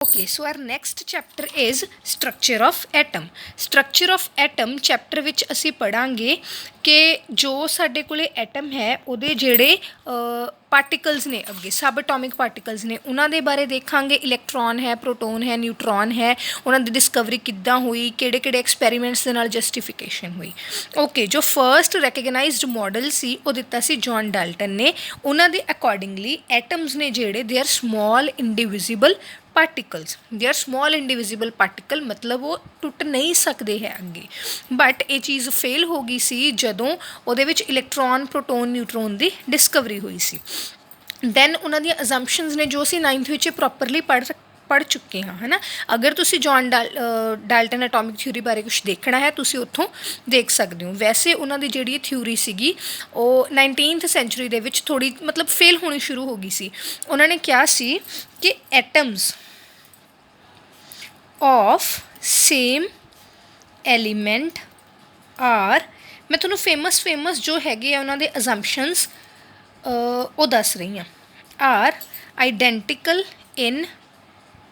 Okay, so our next chapter is structure of atom. Structure of atom chapter ਵਿੱਚ ਅਸੀਂ ਪੜਾਂਗੇ ਕਿ ਜੋ ਸਾਡੇ ਕੋਲੇ ਐਟਮ ਹੈ ਉਹਦੇ ਜਿਹੜੇ ਪਾਰਟੀਕਲਸ ਨੇ ਅੱਗੇ ਸਬ ਐਟੋਮਿਕ ਪਾਰਟੀਕਲਸ ਨੇ ਉਹਨਾਂ ਦੇ ਬਾਰੇ ਦੇਖਾਂਗੇ। ਇਲੈਕਟ੍ਰੋਨ ਹੈ, ਪ੍ਰੋਟੋਨ ਹੈ, ਨਿਊਟਰੋਨ ਹੈ, ਉਹਨਾਂ ਦੀ ਡਿਸਕਵਰੀ ਕਿੱਦਾਂ ਹੋਈ, ਕਿਹੜੇ ਕਿਹੜੇ ਐਕਸਪੈਰੀਮੈਂਟਸ ਦੇ ਨਾਲ ਜਸਟੀਫਿਕੇਸ਼ਨ ਹੋਈ। ਓਕੇ, ਜੋ ਫਰਸਟ ਰੈਕਗਨਾਈਜ਼ਡ ਮਾਡਲ ਸੀ ਉਹ ਦਿੱਤਾ ਸੀ ਜੌਨ ਡਾਲਟਨ ਨੇ। ਉਹਨਾਂ ਦੇ ਅਕੋਰਡਿੰਗਲੀ ਐਟਮਸ ਨੇ ਜਿਹੜੇ they are small indivisible particles. They are small indivisible particle ਮਤਲਬ ਉਹ ਟੁੱਟ ਨਹੀਂ ਸਕਦੇ ਹੈ ਅੱਗੇ। ਬਟ ਇਹ ਚੀਜ਼ ਫੇਲ ਹੋ ਗਈ ਸੀ ਜਦੋਂ ਉਹਦੇ ਵਿੱਚ ਇਲੈਕਟ੍ਰੋਨ, ਪ੍ਰੋਟੋਨ, ਨਿਊਟਰੋਨ ਦੀ ਡਿਸਕਵਰੀ ਹੋਈ ਸੀ। ਦੈਨ ਉਹਨਾਂ ਦੀਆਂ ਅਜ਼ੰਪਸ਼ਨਸ ਨੇ ਜੋ ਅਸੀਂ 9th ਵਿੱਚ ਪ੍ਰੋਪਰਲੀ ਪੜ੍ਹ ਚੁੱਕੇ ਹਾਂ, ਹੈ ਨਾ। ਅਗਰ ਤੁਸੀਂ ਜੌਨ ਡਾਲਟਨ ਐਟੋਮਿਕ ਥਿਊਰੀ ਬਾਰੇ ਕੁਛ ਦੇਖਣਾ ਹੈ ਤੁਸੀਂ ਉੱਥੋਂ ਦੇਖ ਸਕਦੇ ਹੋ। ਵੈਸੇ ਉਹਨਾਂ ਦੀ ਜਿਹੜੀ ਥਿਊਰੀ ਸੀਗੀ ਉਹ 19th ਸੈਂਚੁਰੀ ਦੇ ਵਿੱਚ ਥੋੜ੍ਹੀ ਮਤਲਬ ਫੇਲ ਹੋਣੀ ਸ਼ੁਰੂ ਹੋ ਗਈ ਸੀ। ਉਹਨਾਂ ਨੇ ਕਿਹਾ ਸੀ ਕਿ atoms of same element are, ਮੈਂ ਤੁਹਾਨੂੰ ਫੇਮਸ ਜੋ ਹੈਗੇ ਆ ਉਹਨਾਂ ਦੇ ਅਜ਼ੰਪਸ਼ਨਸ ਉਹ ਦੱਸ ਰਹੀ ਹਾਂ। Are identical in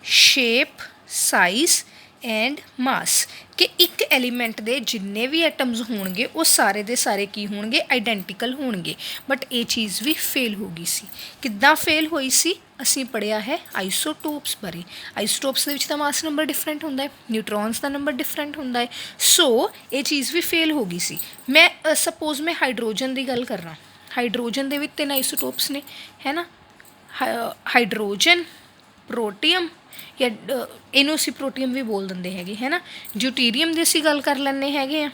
shape, size and mass, ਕਿ ਇੱਕ ਐਲੀਮੈਂਟ ਦੇ ਜਿੰਨੇ ਵੀ ਐਟਮਸ ਹੋਣਗੇ ਉਹ ਸਾਰੇ ਦੇ ਸਾਰੇ ਕੀ ਹੋਣਗੇ, ਆਈਡੈਂਟੀਕਲ ਹੋਣਗੇ। ਬਟ ਇਹ ਚੀਜ਼ ਵੀ ਫੇਲ ਹੋ ਗਈ ਸੀ। ਕਿੱਦਾਂ ਫੇਲ ਹੋਈ ਸੀ? ਅਸੀਂ ਪੜ੍ਹਿਆ ਹੈ ਆਈਸੋਟੋਪਸ ਬਾਰੇ। ਆਈਸੋਟੋਪਸ ਦੇ ਵਿੱਚ ਤਾਂ ਮਾਸ ਨੰਬਰ ਡਿਫਰੈਂਟ ਹੁੰਦਾ ਹੈ, ਨਿਊਟਰੋਨਸ ਦਾ ਨੰਬਰ ਡਿਫਰੈਂਟ ਹੁੰਦਾ ਹੈ। ਸੋ ਇਹ ਚੀਜ਼ ਵੀ ਫੇਲ ਹੋ ਗਈ ਸੀ। ਮੈਂ ਸਪੋਜ਼ ਮੈਂ ਹਾਈਡਰੋਜਨ ਦੀ ਗੱਲ ਕਰਾਂ, ਹਾਈਡਰੋਜਨ ਦੇ ਵਿੱਚ 3 ਆਈਸੋਟੋਪਸ ਨੇ, ਹੈ ਨਾ। ਹਾਈਡਰੋਜਨ, ਪ੍ਰੋਟੀਅਮ ਜਾਂ ਇਹਨੂੰ ਅਸੀਂ ਪ੍ਰੋਟੀਅਮ ਵੀ ਬੋਲ ਦਿੰਦੇ ਹੈਗੇ, ਹੈ ਨਾ। ਡਿਊਟੀਰੀਅਮ ਦੀ ਅਸੀਂ ਗੱਲ ਕਰ ਲੈਂਦੇ ਹੈਗੇ ਆ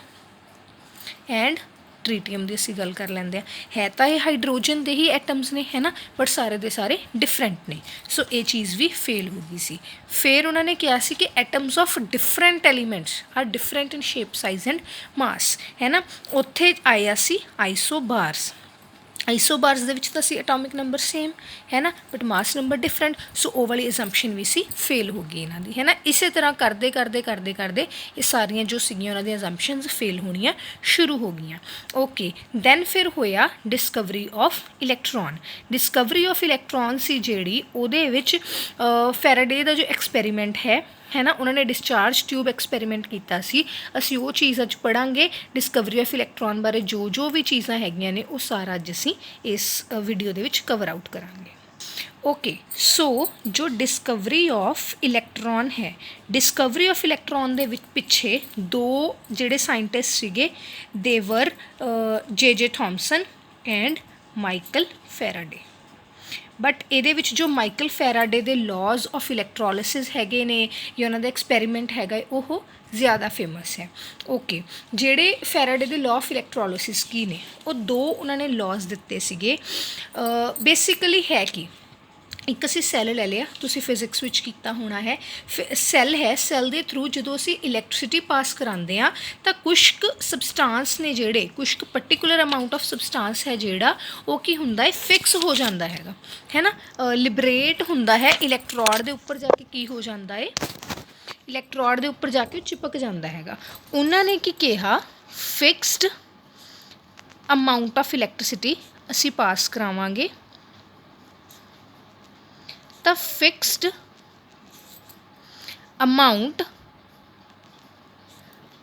ਐਂਡ ਟ੍ਰੀਟੀਅਮ ਦੀ ਅਸੀਂ ਗੱਲ ਕਰ ਲੈਂਦੇ ਹਾਂ। ਹੈ ਤਾਂ ਇਹ ਹਾਈਡਰੋਜਨ ਦੇ ਹੀ ਐਟਮਸ ਨੇ, ਹੈ ਨਾ, ਬਟ ਸਾਰੇ ਦੇ ਸਾਰੇ ਡਿਫਰੈਂਟ ਨੇ। ਸੋ ਇਹ ਚੀਜ਼ ਵੀ ਫੇਲ ਹੋ ਗਈ ਸੀ। ਫਿਰ ਉਹਨਾਂ ਨੇ ਕਿਹਾ ਸੀ ਕਿ atoms of different elements are different in shape, size and mass, ਹੈ ਨਾ। ਉੱਥੇ ਆਇਆ ਸੀ ਆਈਸੋਬਾਰਸ। ਆਈਸੋਬਾਰਸ ਦੇ ਵਿੱਚ ਤਾਂ ਸੀ ਐਟੋਮਿਕ ਨੰਬਰ ਸੇਮ, ਹੈ ਨਾ, ਬਟ ਮਾਸ ਨੰਬਰ ਡਿਫਰੈਂਟ। ਸੋ ਉਹ ਵਾਲੀ ਅਜ਼ੰਪਸ਼ਨ ਵੀ ਸੀ ਫੇਲ ਹੋ ਗਈ ਇਹਨਾਂ ਦੀ, ਹੈ ਨਾ। ਇਸੇ ਤਰ੍ਹਾਂ ਕਰਦੇ ਇਹ ਸਾਰੀਆਂ ਜੋ ਸੀਗੀਆਂ ਉਹਨਾਂ ਦੀਆਂ ਅਜ਼ੰਪਸ਼ਨਸ ਫੇਲ ਹੋਣੀਆਂ ਸ਼ੁਰੂ ਹੋ ਗਈਆਂ। ਓਕੇ, ਦੈਨ ਫਿਰ ਹੋਇਆ discovery of electron. Discovery of electron ਸੀ ਜਿਹੜੀ ਉਹਦੇ ਵਿੱਚ ਫੈਰਾਡੇ ਦਾ ਜੋ ਐਕਸਪੈਰੀਮੈਂਟ ਹੈ ਨਾ, ਉਹਨਾਂ ਨੇ ਡਿਸਚਾਰਜ ਟਿਊਬ ਐਕਸਪੈਰੀਮੈਂਟ ਕੀਤਾ ਸੀ। ਅਸੀਂ ਉਹ ਚੀਜ਼ ਅੱਜ ਪੜ੍ਹਾਂਗੇ। ਡਿਸਕਵਰੀ ਆਫ ਇਲੈਕਟ੍ਰੋਨ ਬਾਰੇ ਜੋ ਵੀ ਚੀਜ਼ਾਂ ਹੈਗੀਆਂ ਨੇ ਉਹ ਸਾਰਾ ਅੱਜ ਅਸੀਂ ਇਸ ਵੀਡੀਓ ਦੇ ਵਿੱਚ ਕਵਰ ਆਊਟ ਕਰਾਂਗੇ। ਓਕੇ, ਸੋ ਜੋ ਡਿਸਕਵਰੀ ਆਫ ਇਲੈਕਟ੍ਰੋਨ ਹੈ, ਡਿਸਕਵਰੀ ਆਫ ਇਲੈਕਟ੍ਰੋਨ ਦੇ ਵਿੱਚ ਪਿੱਛੇ ਦੋ ਜਿਹੜੇ ਸਾਇੰਟਿਸਟ ਸੀਗੇ, ਦੇਵਰ ਜੇ ਥੋਮਸਨ ਐਂਡ ਮਾਈਕਲ ਫੈਰਾਡੇ। ਬਟ ਇਹਦੇ ਵਿੱਚ ਜੋ ਮਾਈਕਲ ਫੈਰਾਡੇ ਦੇ ਲਾਜ਼ ਆਫ ਇਲੈਕਟ੍ਰੋਲਿਸਿਸ ਹੈਗੇ ਨੇ ਜਾਂ ਉਹਨਾਂ ਦਾ ਐਕਸਪੈਰੀਮੈਂਟ ਹੈਗਾ ਉਹ ਜ਼ਿਆਦਾ ਫੇਮਸ ਹੈ। ਓਕੇ, ਜਿਹੜੇ ਫੈਰਾਡੇ ਦੇ ਲਾਅ ਆਫ ਇਲੈਕਟ੍ਰੋਲਿਸਿਸ ਕੀ ਨੇ, ਉਹ ਦੋ ਉਹਨਾਂ ਨੇ ਲਾਜ਼ ਦਿੱਤੇ ਸੀਗੇ। ਬੇਸਿਕਲੀ ਹੈ ਕਿ ਇੱਕ ਅਸੀਂ ਸੈੱਲ ਲੈ ਲਿਆ, ਤੁਸੀਂ ਫਿਜ਼ਿਕਸ ਵਿੱਚ ਕੀਤਾ ਹੋਣਾ ਹੈ। ਸੈੱਲ ਹੈ, ਸੈੱਲ ਦੇ ਥਰੂ ਜਦੋਂ ਅਸੀਂ ਇਲੈਕਟ੍ਰਿਸਿਟੀ ਪਾਸ ਕਰਾਉਂਦੇ ਹਾਂ ਤਾਂ ਕੁਛ ਕੁ ਸਬਸਟਾਂਸ ਨੇ ਜਿਹੜੇ, ਕੁਛ ਕੁ ਪਰਟੀਕੂਲਰ ਅਮਾਊਂਟ ਆਫ ਸਬਸਟਾਂਸ ਹੈ ਜਿਹੜਾ ਉਹ ਕੀ ਹੁੰਦਾ ਹੈ, ਫਿਕਸ ਹੋ ਜਾਂਦਾ ਹੈਗਾ, ਹੈ ਨਾ। ਲਿਬਰੇਟ ਹੁੰਦਾ ਹੈ ਇਲੈਕਟ੍ਰੋਡ ਦੇ ਉੱਪਰ ਜਾ ਕੇ, ਕੀ ਹੋ ਜਾਂਦਾ ਹੈ, ਇਲੈਕਟ੍ਰੋਡ ਦੇ ਉੱਪਰ ਜਾ ਕੇ ਚਿਪਕ ਜਾਂਦਾ ਹੈਗਾ। ਉਹਨਾਂ ਨੇ ਕੀ ਕਿਹਾ, ਫਿਕਸਡ ਅਮਾਊਂਟ ਆਫ ਇਲੈਕਟ੍ਰਿਸਿਟੀ ਅਸੀਂ ਪਾਸ ਕਰਾਵਾਂਗੇ ਤਾਂ ਫਿਕਸਡ ਅਮਾਊਂਟ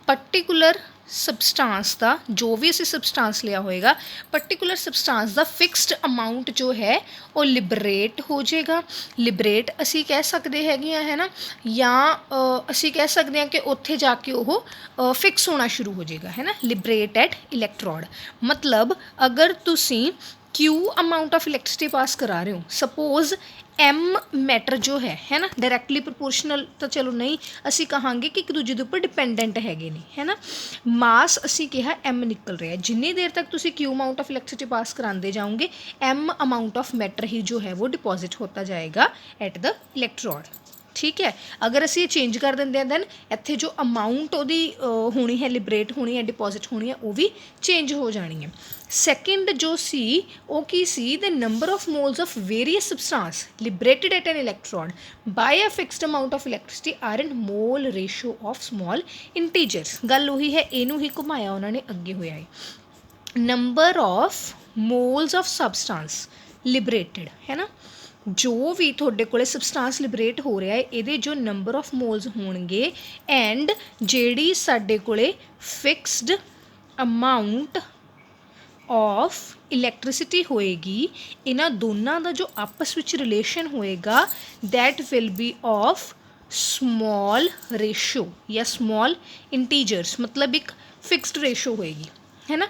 ਪਰਟੀਕੂਲਰ ਸਬਸਟਾਂਸ ਦਾ, ਜੋ ਵੀ ਅਸੀਂ ਸਬਸਟਾਂਸ ਲਿਆ ਹੋਏਗਾ, ਪਰਟੀਕੂਲਰ ਸਬਸਟਾਂਸ ਦਾ ਫਿਕਸਡ ਅਮਾਊਂਟ ਜੋ ਹੈ ਉਹ ਲਿਬਰੇਟ ਹੋ ਜਾਏਗਾ। ਲਿਬਰੇਟ ਅਸੀਂ ਕਹਿ ਸਕਦੇ ਹੈਗੇ ਆ, ਹੈ ਨਾ, ਜਾਂ ਅਸੀਂ ਕਹਿ ਸਕਦੇ ਹਾਂ ਕਿ ਉੱਥੇ ਜਾ ਕੇ ਉਹ ਫਿਕਸ ਹੋਣਾ ਸ਼ੁਰੂ ਹੋ ਜਾਏਗਾ, ਹੈ ਨਾ। ਲਿਬਰੇਟ ਐਟ ਇਲੈਕਟ੍ਰੋਡ ਮਤਲਬ ਅਗਰ ਤੁਸੀਂ ਕਿਊ ਅਮਾਊਂਟ ਆਫ ਇਲੈਕਟ੍ਰਿਸਿਟੀ ਪਾਸ ਕਰਾ ਰਹੇ ਹੋ, ਸਪੋਜ਼ ਐਮ ਮੈਟਰ ਜੋ ਹੈ ਨਾ, ਡਾਇਰੈਕਟਲੀ ਪ੍ਰਪੋਰਸ਼ਨਲ ਤਾਂ ਚਲੋ ਨਹੀਂ, ਅਸੀਂ ਕਹਾਂਗੇ ਕਿ ਇੱਕ ਦੂਜੇ ਦੇ ਉੱਪਰ ਡਿਪੈਂਡੈਂਟ ਹੈਗੇ ਨੇ, ਹੈ ਨਾ। ਮਾਸ ਅਸੀਂ ਕਿਹਾ ਐਮ ਨਿਕਲ ਰਿਹਾ, ਜਿੰਨੀ ਦੇਰ ਤੱਕ ਤੁਸੀਂ ਕਿਊ ਅਮਾਊਂਟ ਆਫ ਇਲੈਕਟ੍ਰਿਸਿਟੀ ਪਾਸ ਕਰਾਉਂਦੇ ਜਾਓਗੇ ਐਮ ਅਮਾਊਂਟ ਆਫ ਮੈਟਰ ਹੀ ਜੋ ਹੈ ਉਹ ਡਿਪੋਜ਼ਿਟ ਹੋਤਾ ਜਾਏਗਾ ਐਟ ਦ ਇਲੈਕਟ੍ਰੋਡ। ਠੀਕ ਹੈ, ਅਗਰ ਅਸੀਂ ਇਹ ਚੇਂਜ ਕਰ ਦਿੰਦੇ ਹਾਂ ਦੈਨ ਇੱਥੇ ਜੋ ਅਮਾਊਂਟ ਉਹਦੀ ਹੋਣੀ ਹੈ, ਲਿਬਰੇਟ ਹੋਣੀ ਹੈ, ਡਿਪੋਜ਼ਿਟ ਹੋਣੀ ਹੈ, ਉਹ ਵੀ ਚੇਂਜ ਹੋ ਜਾਣੀ ਹੈ। ਸੈਕਿੰਡ ਜੋ ਸੀ ਉਹ ਕੀ ਸੀ, the number of moles of various substance liberated at an electrode by a fixed amount of electricity are in mole ratio of small integers. ਗੱਲ ਉਹੀ ਹੈ, ਇਹਨੂੰ ਹੀ ਘੁਮਾਇਆ ਉਹਨਾਂ ਨੇ, ਅੱਗੇ ਹੋਇਆ ਹੈ number of moles of substance liberated, ਹੈ ਨਾ। ਜੋ ਵੀ ਤੁਹਾਡੇ ਕੋਲੇ ਸਬਸਟੈਂਸ ਲਿਬਰੇਟ ਹੋ ਰਿਹਾ ਹੈ ਇਹਦੇ ਜੋ ਨੰਬਰ ਆਫ ਮੋਲਸ ਹੋਣਗੇ ਐਂਡ ਜਿਹੜੀ ਸਾਡੇ ਕੋਲੇ ਫਿਕਸਡ ਅਮਾਊਂਟ ਆਫ ਇਲੈਕਟ੍ਰਿਸਿਟੀ ਹੋਏਗੀ, ਇਹਨਾਂ ਦੋਨਾਂ ਦਾ ਜੋ ਆਪਸ ਵਿੱਚ ਰਿਲੇਸ਼ਨ ਹੋਏਗਾ that will be of small ratio ਜਾਂ ਸਮੋਲ ਇੰਟੀਜਰਸ, ਮਤਲਬ ਇੱਕ ਫਿਕਸਡ ਰੇਸ਼ੋ ਹੋਏਗੀ, ਹੈ ਨਾ।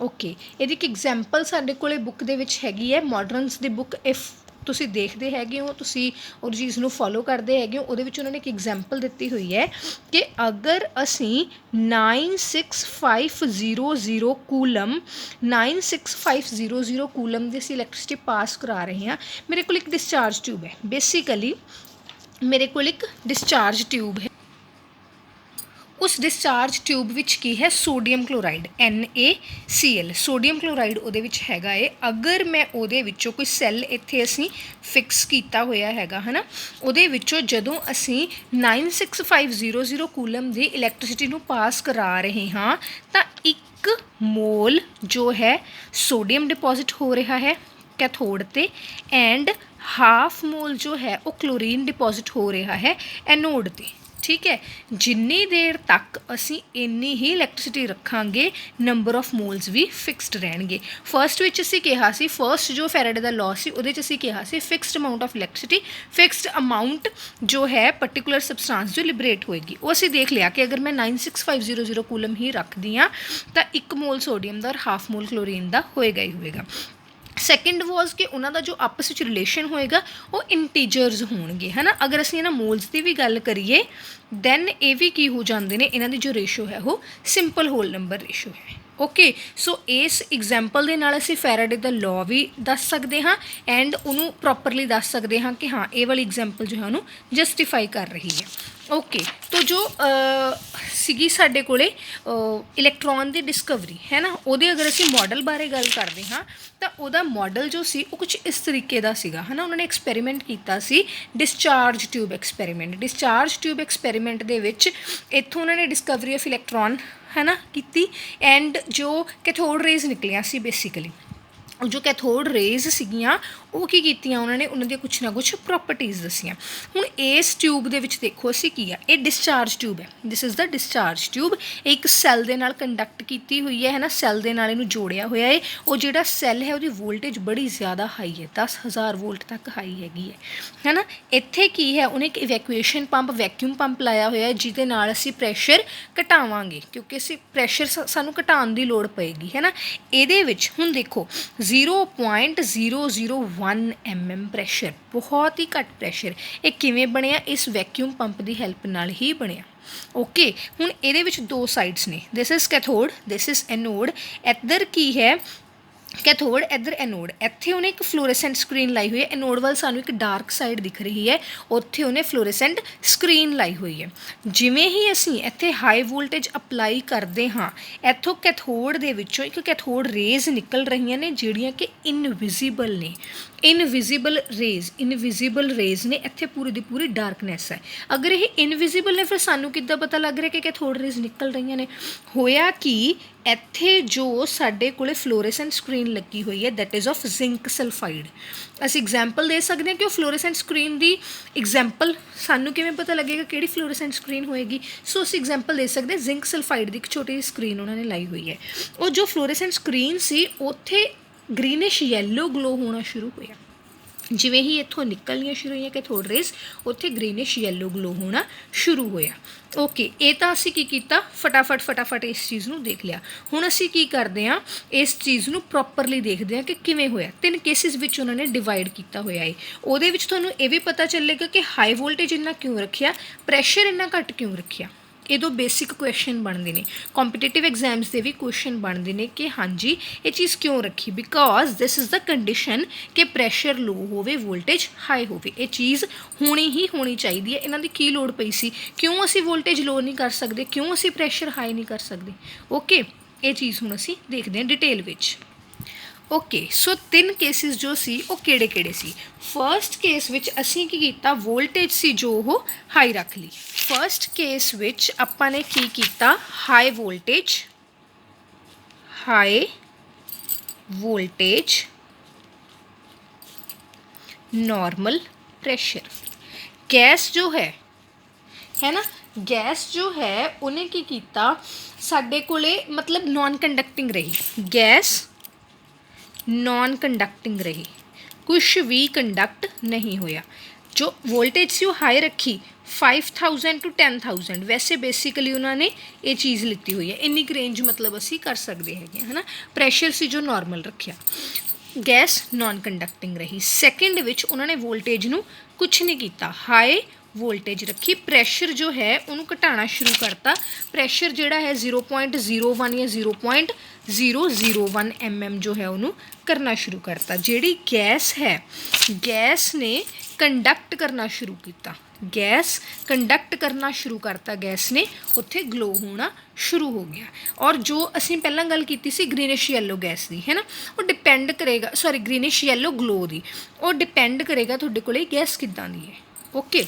ਓਕੇ, ਇਹਦੀ ਇੱਕ ਐਗਜ਼ਾਮਪਲ ਸਾਡੇ ਕੋਲੇ ਬੁੱਕ ਦੇ ਵਿੱਚ ਹੈਗੀ ਹੈ, ਮੋਡਰਨਸ ਦੀ ਬੁੱਕ। ਇਫ ਤੁਸੀਂ ਦੇਖਦੇ ਹੈਗੇ ਹੋ, ਤੁਸੀਂ ਉਹ ਚੀਜ਼ ਨੂੰ ਫੋਲੋ ਕਰਦੇ ਹੈਗੇ ਹੋ, ਉਹਦੇ ਵਿੱਚ ਉਹਨਾਂ ਨੇ ਇੱਕ ਐਗਜ਼ਾਮਪਲ ਦਿੱਤੀ ਹੋਈ ਹੈ ਕਿ ਅਗਰ ਅਸੀਂ 96500 ਕੂਲਮ 96500 ਕੂਲਮ ਦੀ ਅਸੀਂ ਇਲੈਕਟ੍ਰਿਸਿਟੀ ਪਾਸ ਕਰਾ ਰਹੇ ਹਾਂ। ਮੇਰੇ ਕੋਲ ਇੱਕ ਡਿਸਚਾਰਜ ਟਿਊਬ ਹੈ, ਬੇਸਿਕਲੀ ਮੇਰੇ ਕੋਲ ਇੱਕ ਡਿਸਚਾਰਜ ਟਿਊਬ ਹੈ। ਉਸ ਡਿਸਚਾਰਜ ਟਿਊਬ ਵਿੱਚ ਕੀ ਹੈ, sodium chloride NaCl, sodium chloride ਉਹਦੇ ਵਿੱਚ ਹੈਗਾ ਏ। ਅਗਰ ਮੈਂ ਉਹਦੇ ਵਿੱਚੋਂ ਕੋਈ ਸੈੱਲ ਇੱਥੇ ਅਸੀਂ ਫਿਕਸ ਕੀਤਾ ਹੋਇਆ ਹੈਗਾ ਹੈ ਨਾ, ਉਹਦੇ ਵਿੱਚੋਂ ਜਦੋਂ ਅਸੀਂ 96500 ਕੂਲਮ ਦੀ ਇਲੈਕਟ੍ਰਿਸਿਟੀ ਨੂੰ ਪਾਸ ਕਰਾ ਰਹੇ ਹਾਂ ਤਾਂ 1 ਮੋਲ ਜੋ ਹੈ ਸੋਡੀਅਮ ਡਿਪੋਜ਼ਿਟ ਹੋ ਰਿਹਾ ਹੈ ਕੈਥੋਡ 'ਤੇ ਐਂਡ ਹਾਫ ਮੋਲ ਜੋ ਹੈ ਉਹ ਕਲੋਰੀਨ ਡਿਪੋਜ਼ਿਟ ਹੋ ਰਿਹਾ ਹੈ ਐਨੋਡ 'ਤੇ। ਠੀਕ ਹੈ, ਜਿੰਨੀ ਦੇਰ ਤੱਕ ਅਸੀਂ ਇੰਨੀ ਹੀ ਇਲੈਕਟ੍ਰਿਸਿਟੀ ਰੱਖਾਂਗੇ ਨੰਬਰ ਆਫ ਮੋਲਸ ਵੀ ਫਿਕਸਡ ਰਹਿਣਗੇ। ਫਸਟ ਵਿੱਚ ਅਸੀਂ ਕਿਹਾ ਸੀ, ਫਸਟ ਜੋ ਫੈਰਾਡੇ ਦਾ ਲਾਅ ਸੀ ਉਹਦੇ 'ਚ ਅਸੀਂ ਕਿਹਾ ਸੀ fixed amount of electricity, fixed amount ਜੋ ਹੈ ਪਰਟੀਕੂਲਰ ਸਬਸਟੈਂਸ ਜੋ ਲਿਬਰੇਟ ਹੋਏਗੀ। ਉਹ ਅਸੀਂ ਦੇਖ ਲਿਆ ਕਿ ਅਗਰ ਮੈਂ 96500 ਕੂਲਮ ਹੀ ਰੱਖਦੀ ਹਾਂ ਤਾਂ 1 ਮੋਲ ਸੋਡੀਅਮ ਦਾ ਔਰ ਹਾਫ ਮੋਲ ਕਲੋਰੀਨ ਦਾ ਹੋਏਗਾ ਹੀ ਹੋਏਗਾ। ਸੈਕਿੰਡ ਵਾਜ਼ ਕਿ ਉਹਨਾਂ ਦਾ ਜੋ ਆਪਸ ਵਿੱਚ ਰਿਲੇਸ਼ਨ ਹੋਏਗਾ ਉਹ ਇੰਟੀਜਰਸ ਹੋਣਗੇ, ਹੈ ਨਾ। ਅਗਰ ਅਸੀਂ ਇਹਨਾਂ ਮੋਲਸ ਦੀ ਵੀ ਗੱਲ ਕਰੀਏ ਦੈਨ ਇਹ ਵੀ ਕੀ ਹੋ ਜਾਂਦੇ ਨੇ, ਇਹਨਾਂ ਦੀ ਜੋ ਰੇਸ਼ੋ ਹੈ ਉਹ ਸਿੰਪਲ ਹੋਲ ਨੰਬਰ ਰੇਸ਼ੋ ਹੈ। ਓਕੇ, ਸੋ ਇਸ ਐਗਜ਼ਾਮਪਲ ਦੇ ਨਾਲ ਅਸੀਂ ਫੈਰਾਡੇ ਦਾ ਲਾਅ ਵੀ ਦੱਸ ਸਕਦੇ ਹਾਂ ਐਂਡ ਉਹਨੂੰ ਪ੍ਰੋਪਰਲੀ ਦੱਸ ਸਕਦੇ ਹਾਂ ਕਿ ਹਾਂ ਇਹ ਵਾਲੀ ਐਗਜ਼ਾਮਪਲ ਜੋ ਹੈ ਉਹਨੂੰ ਜਸਟੀਫਾਈ ਕਰ ਰਹੀ ਹੈ। ਓਕੇ, ਤੋ ਜੋ ਸੀਗੀ ਸਾਡੇ ਕੋਲੇ ਇਲੈਕਟ੍ਰੋਨ ਦੀ ਡਿਸਕਵਰੀ ਹੈ ਨਾ, ਉਹਦੇ ਅਗਰ ਅਸੀਂ ਮਾਡਲ ਬਾਰੇ ਗੱਲ ਕਰਦੇ ਹਾਂ ਤਾਂ ਉਹਦਾ ਮਾਡਲ ਜੋ ਸੀ ਉਹ ਕੁਝ ਇਸ ਤਰੀਕੇ ਦਾ ਸੀਗਾ, ਹੈ ਨਾ। ਉਹਨਾਂ ਨੇ ਐਕਸਪੈਰੀਮੈਂਟ ਕੀਤਾ ਸੀ discharge tube experiment. Discharge tube experiment ਦੇ ਵਿੱਚ ਇੱਥੋਂ ਉਹਨਾਂ ਨੇ ਡਿਸਕਵਰੀ ਆਫ ਇਲੈਕਟ੍ਰੋਨ ਹੈ ਨਾ ਕੀਤੀ ਐਂਡ ਜੋ ਕੈਥੋਡ ਰੇਜ਼ ਨਿਕਲੀਆਂ ਸੀ ਬੇਸਿਕਲੀ, ਜੋ ਕੈਥੋਡ ਰੇਜ਼ ਸੀਗੀਆਂ ਉਹ ਕੀ ਕੀਤੀਆਂ ਉਹਨਾਂ ਨੇ, ਉਹਨਾਂ ਦੀਆਂ ਕੁਛ ਨਾ ਕੁਛ ਪ੍ਰੋਪਰਟੀਜ਼ ਦੱਸੀਆਂ। ਹੁਣ ਇਸ ਟਿਊਬ ਦੇ ਵਿੱਚ ਦੇਖੋ ਅਸੀਂ ਕੀ ਆ, ਇਹ ਡਿਸਚਾਰਜ ਟਿਊਬ ਹੈ, this is the discharge tube. ਇੱਕ ਸੈੱਲ ਦੇ ਨਾਲ ਕੰਡਕਟ ਕੀਤੀ ਹੋਈ ਹੈ ਨਾ, ਸੈੱਲ ਦੇ ਨਾਲ ਇਹਨੂੰ ਜੋੜਿਆ ਹੋਇਆ ਹੈ। ਉਹ ਜਿਹੜਾ ਸੈੱਲ ਹੈ ਉਹਦੀ ਵੋਲਟੇਜ ਬੜੀ ਜ਼ਿਆਦਾ ਹਾਈ ਹੈ, 10,000 ਵੋਲਟ ਤੱਕ ਹਾਈ ਹੈਗੀ ਹੈ ਨਾ। ਇੱਥੇ ਕੀ ਹੈ, ਉਹਨੇ ਇੱਕ ਇਵੈਕੂਏਸ਼ਨ ਪੰਪ, ਵੈਕਿਊਮ ਪੰਪ ਲਾਇਆ ਹੋਇਆ ਜਿਹਦੇ ਨਾਲ ਅਸੀਂ ਪ੍ਰੈਸ਼ਰ ਘਟਾਵਾਂਗੇ ਕਿਉਂਕਿ ਅਸੀਂ ਪ੍ਰੈਸ਼ਰ ਸਾਨੂੰ ਘਟਾਉਣ ਦੀ ਲੋੜ ਪਏਗੀ, ਹੈ ਨਾ। ਇਹਦੇ ਵਿੱਚ ਹੁਣ ਦੇਖੋ 0.001 mm ਪ੍ਰੈਸ਼ਰ, ਬਹੁਤ ਹੀ ਘੱਟ ਪ੍ਰੈਸ਼ਰ। ਇਹ ਕਿਵੇਂ ਬਣਿਆ, ਇਸ ਵੈਕਿਊਮ ਪੰਪ ਦੀ ਹੈਲਪ ਨਾਲ ਹੀ ਬਣਿਆ। ਓਕੇ, ਹੁਣ ਇਹਦੇ ਵਿੱਚ ਦੋ ਸਾਈਡਸ ਨੇ, this is ਕੈਥੋਡ, this is anode. ਇੱਧਰ ਕੀ ਹੈ ਕੈਥੋਡ, ਇੱਧਰ ਐਨੋਡ। ਇੱਥੇ ਉਹਨੇ ਇੱਕ ਫਲੋਰੈਸੈਂਟ ਸਕਰੀਨ ਲਾਈ ਹੋਈ ਹੈ, ਐਨੋਡ ਵੱਲ ਸਾਨੂੰ ਇੱਕ ਡਾਰਕ ਸਾਈਡ ਦਿਖ ਰਹੀ ਹੈ, ਉੱਥੇ ਉਹਨੇ ਫਲੋਰੈਸੈਂਟ ਸਕਰੀਨ ਲਾਈ ਹੋਈ ਹੈ। ਜਿਵੇਂ ਹੀ ਅਸੀਂ ਇੱਥੇ ਹਾਈ ਵੋਲਟੇਜ ਅਪਲਾਈ ਕਰਦੇ ਹਾਂ ਇੱਥੋਂ ਕੈਥੋਡ ਦੇ ਵਿੱਚੋਂ ਇੱਕ ਕੈਥੋਡ ਰੇਜ਼ ਨਿਕਲ ਰਹੀਆਂ ਨੇ ਜਿਹੜੀਆਂ ਕਿ ਇਨਵਿਜ਼ੀਬਲ ਨੇ। ਇਨਵਿਜ਼ੀਬਲ ਰੇਜ਼ ਨੇ, ਇੱਥੇ ਪੂਰੀ ਦੀ ਪੂਰੀ ਡਾਰਕਨੈਸ ਹੈ। ਅਗਰ ਇਹ ਇਨਵਿਜ਼ੀਬਲ ਨੇ ਫਿਰ ਸਾਨੂੰ ਕਿੱਦਾਂ ਪਤਾ ਲੱਗ ਰਿਹਾ ਕਿ ਕੈਥੋਡ ਰੇਜ਼ ਨਿਕਲ ਰਹੀਆਂ ਨੇ। ਹੋਇਆ ਕਿ ਇੱਥੇ ਜੋ ਸਾਡੇ ਕੋਲੇ ਫਲੋਰੈਸੈਂਟ ਸਕਰੀਨ ਲੱਗੀ ਹੋਈ ਹੈ that is of zinc sulphide. ਅਸੀਂ ਐਗਜ਼ਾਮਪਲ ਦੇ ਸਕਦੇ ਹਾਂ ਕਿ ਉਹ ਫਲੋਰੈਸੈਂਟ ਸਕਰੀਨ ਦੀ ਐਗਜ਼ਾਮਪਲ ਸਾਨੂੰ ਕਿਵੇਂ ਪਤਾ ਲੱਗੇਗਾ ਕਿਹੜੀ ਫਲੋਰੈਸੈਂਟ ਸਕਰੀਨ ਹੋਏਗੀ। ਸੋ ਅਸੀਂ ਐਗਜ਼ਾਮਪਲ ਦੇ ਸਕਦੇ ਜ਼ਿੰਕ ਸਲਫਾਈਡ ਦੀ ਇੱਕ ਛੋਟੀ ਜਿਹੀ ਸਕਰੀਨ ਉਹਨਾਂ ਨੇ ਲਾਈ ਹੋਈ ਹੈ। ਉਹ ਜੋ ਫਲੋਰੈਸੈਂਟ ਸਕਰੀਨ ਸੀ ਉੱਥੇ ਗ੍ਰੀਨਿਸ਼ ਯੈਲੋ ਗਲੋ ਹੋਣਾ ਸ਼ੁਰੂ ਹੋਇਆ। ਜਿਵੇਂ ਹੀ ਇੱਥੋਂ ਨਿਕਲਣੀਆਂ ਸ਼ੁਰੂ ਹੋਈਆਂ ਕੈਥੋਡ ਰੇਜ਼ ਉੱਥੇ ਗ੍ਰੀਨਿਸ਼ ਯੈਲੋ ਗਲੋ ਹੋਣਾ ਸ਼ੁਰੂ ਹੋਇਆ। ਓਕੇ, ਇਹ ਤਾਂ ਅਸੀਂ ਕੀ ਕੀਤਾ, ਫਟਾਫਟ ਇਸ ਚੀਜ਼ ਨੂੰ ਦੇਖ ਲਿਆ। ਹੁਣ ਅਸੀਂ ਕੀ ਕਰਦੇ ਹਾਂ, ਇਸ ਚੀਜ਼ ਨੂੰ ਪ੍ਰੋਪਰਲੀ ਦੇਖਦੇ ਹਾਂ ਕਿ ਕਿਵੇਂ ਹੋਇਆ। 3 ਕੇਸਿਸ ਵਿੱਚ ਉਹਨਾਂ ਨੇ ਡਿਵਾਈਡ ਕੀਤਾ ਹੋਇਆ ਹੈ। ਉਹਦੇ ਵਿੱਚ ਤੁਹਾਨੂੰ ਇਹ ਵੀ ਪਤਾ ਚੱਲੇਗਾ ਕਿ ਹਾਈ ਵੋਲਟੇਜ ਇੰਨਾ ਕਿਉਂ ਰੱਖਿਆ, ਪ੍ਰੈਸ਼ਰ ਇੰਨਾ ਘੱਟ ਕਿਉਂ ਰੱਖਿਆ। ਇਹ ਦੋ ਬੇਸਿਕ ਕੁਐਸਚਨ ਬਣਦੇ ਨੇ, ਕੰਪੀਟੀਟਿਵ ਐਗਜ਼ਾਮਸ ਦੇ ਵੀ ਕੁਐਸਚਨ ਬਣਦੇ ਨੇ ਕਿ ਹਾਂਜੀ ਇਹ ਚੀਜ਼ ਕਿਉਂ ਰੱਖੀ, because this is the condition ਕਿ ਪ੍ਰੈਸ਼ਰ ਲੋ ਹੋਵੇ ਵੋਲਟੇਜ ਹਾਈ ਹੋਵੇ। ਇਹ ਚੀਜ਼ ਹੋਣੀ ਚਾਹੀਦੀ ਹੈ। ਇਹਨਾਂ ਦੀ ਕੀ ਲੋੜ ਪਈ ਸੀ, ਕਿਉਂ ਅਸੀਂ ਵੋਲਟੇਜ ਲੋ ਨਹੀਂ ਕਰ ਸਕਦੇ, ਕਿਉਂ ਅਸੀਂ ਪ੍ਰੈਸ਼ਰ ਹਾਈ ਨਹੀਂ ਕਰ ਸਕਦੇ। ਓਕੇ, ਇਹ ਚੀਜ਼ ਹੁਣ ਅਸੀਂ ਦੇਖਦੇ ਹਾਂ ਡਿਟੇਲ ਵਿੱਚ। ਓਕੇ, ਸੋ 3 ਕੇਸਿਸ ਜੋ ਸੀ ਉਹ ਕਿਹੜੇ ਸੀ। ਫਸਟ ਕੇਸ ਵਿੱਚ ਅਸੀਂ ਕੀ ਕੀਤਾ, ਵੋਲਟੇਜ ਸੀ ਜੋ ਉਹ ਹਾਈ ਰੱਖ ਲਈ। ਫਸਟ ਕੇਸ ਵਿੱਚ ਆਪਾਂ ਨੇ ਕੀ ਕੀਤਾ, high voltage normal pressure. Gas जो है ना, गैस जो है उन्हें की कीता साडे कोले मतलब नॉन कंडक्टिंग रही, गैस नॉन कंडक्टिंग रही, कुछ भी कंडक्ट नहीं होया। जो वोल्टेज सी वो हाई रखी 5000 टू 10000, वैसे बेसिकली उन्होंने ये चीज़ लीती हुई है, इन्नी रेंज मतलब असी कर सकते हैं है ना। प्रैशर सी जो नॉर्मल रखिया, गैस नॉन कंडक्टिंग रही। सैकेंड विच उन्होंने वोल्टेज नू कुछ नहीं किया, हाई वोल्टेज रखी, प्रैशर जो है उन्होंने घटाना शुरू करता, प्रैशर जोड़ा है 0.01 या 0.001 mm जो है उन्होंने करना शुरू करता। जिहड़ी गैस है, गैस ने कंडक्ट करना शुरू किया, गैस कंडक्ट करना शुरू करता, गैस ने उत्थे ग्लो होना शुरू हो गया। और जो असी पहला गल की सी ग्रीनिश येलो गैस की है ना, वो डिपेंड करेगा, सॉरी ग्रीनिश येलो ग्लो की, वो डिपेंड करेगा तुहाडे कोले गैस किदां दी है। ओके,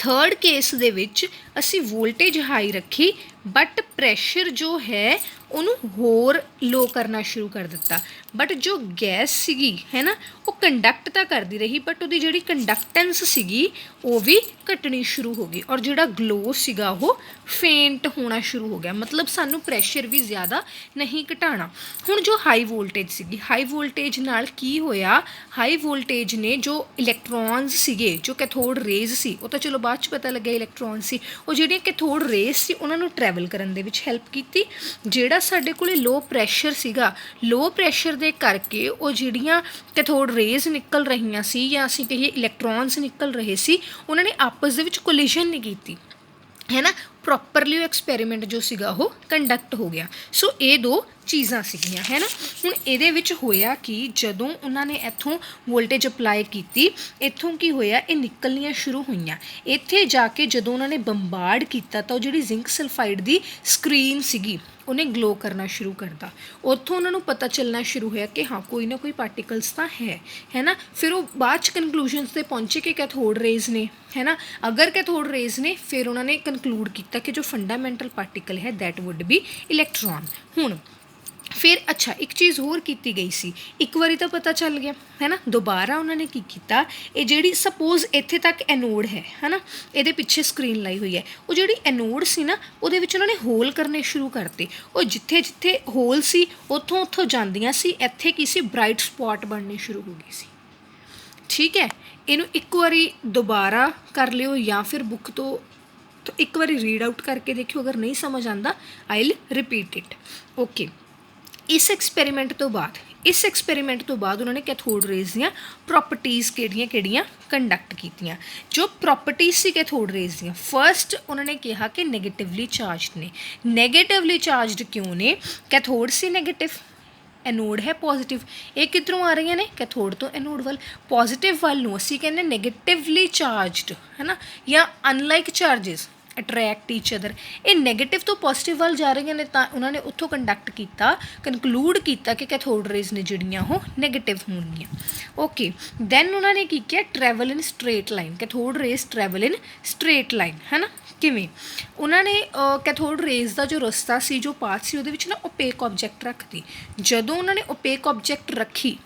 थर्ड केस दे विच असी वोल्टेज हाई रखी बट प्रैशर जो है उन्होंने होर लो करना शुरू कर दिता, बट जो गैस सीगी है ना वो कंडक्ट तो करती रही बट वो जिहड़ी कंडक्टेंस सीगी वो भी घटनी शुरू हो गई, और जिहड़ा ग्लो सीगा वो फेंट होना शुरू हो गया, मतलब सानू प्रैशर भी ज़्यादा नहीं घटाना। हुण जो हाई वोल्टेज सीगी, हाई वोल्टेज नाल की होया, हाई वोल्टेज ने जो इलैक्ट्रॉन्स सीगे, जो कैथोड रेज सी, वो तो चलो बाद च पता लगे इलैक्ट्रॉन सी, वो जिहड़ियां कैथोड रेज सी उन्होंने ट्रैवल करन दे विच हैल्प कीती। जिहड़ा साडे कोले लो प्रैशर सीगा, लो प्रैशर दे करके वो जिहड़ियां कैथोड रेज निकल रही सी या असीं कहिए इलैक्ट्रॉन्स निकल रहे सी, उन्होंने आपस दे विच कोलिजन नहीं कीती है ना, प्रॉपरली एक्सपैरीमेंट जो सीगा वो कंडक्ट हो गया। सो ये दो चीज़ां सीगियां है ना। हुण इहदे विच होया कि जदों उन्होंने इत्थों वोल्टेज अप्लाई की, इत्थों की होया ये निकलनियां शुरू हुईयां, इत्थे जाके जदों उन्होंने बंबार्ड किया तो जिहड़ी जिंक सल्फाइड की स्क्रीन सीगी उन्हें ग्लो करना शुरू करता, उत्थों उन्होंने पता चलना शुरू होया कि हाँ कोई ना कोई पार्टिकल्स तो है ना। फिर वो बाद च कनकलूजन से पहुँचे कि कैथोड रेज ने है ना, अगर कैथोड रेज ने फिर उन्होंने कनकलूड किया कि जो फंडामेंटल पार्टिकल है दैट वुड बी इलैक्ट्रॉन। हुण फिर अच्छा एक चीज़ होर की गई सी, एक बारी तो पता चल गया है ना, दोबारा उन्होंने की किया, ये जिहड़ी सपोज इत्थे तक एनोड है ना, ये पिछे स्क्रीन लाई हुई है, वो जिहड़ी एनोड सी ना उहदे विच उन्होंने होल करने शुरू करते, वो जिथे जिथे होल सी उत्थों उत्थों जांदियां सी, इत्थे की सी ब्राइट स्पॉट बनने शुरू हो गई सी। ठीक है, इनू एक बारी दोबारा कर लियो या फिर बुक तो एक बारी रीड आउट करके देखियो, अगर नहीं समझ आता I will repeat it. Okay, इस एक्सपैरीमेंट तो बाद उन्होंने कैथोड रेज दियाँ प्रॉपर्टीज़ किहड़ियां कंडक्ट कीतियां। जो प्रॉपर्टीज़ सी कैथोड रेज दियाँ, फर्स्ट उन्होंने कहा कि नैगेटिवली चार्जड ने। नैगेटिवली चार्जड क्यों ने? कैथोड सी नैगेटिव, एनोड है पॉजिटिव, ये किधरों आ रही ने? कैथोड तो एनोड वाल, पॉजिटिव वाल नूं असीं कहने नैगेटिवली चार्जड है ना, या unlike charges attract each other. ये नैगेटिव तो पॉजिटिव वाल जा रही ने, तो उन्होंने उत्थों कंडक्ट किया, कनकलूड किया कि कैथोड रेज ने जिहड़ियां वो नैगेटिव होणगियां। ओके, दैन उन्होंने की किया, travel in straight line, cathode rays travel in straight line है ना। किवें? उन्होंने कैथोड रेज का जो रस्ता सी, जो पाथ सी, उहदे विच ना ओपेक ऑब्जैक्ट रखती। जदों उन्होंने ओपेक ऑब्जैक्ट रखी,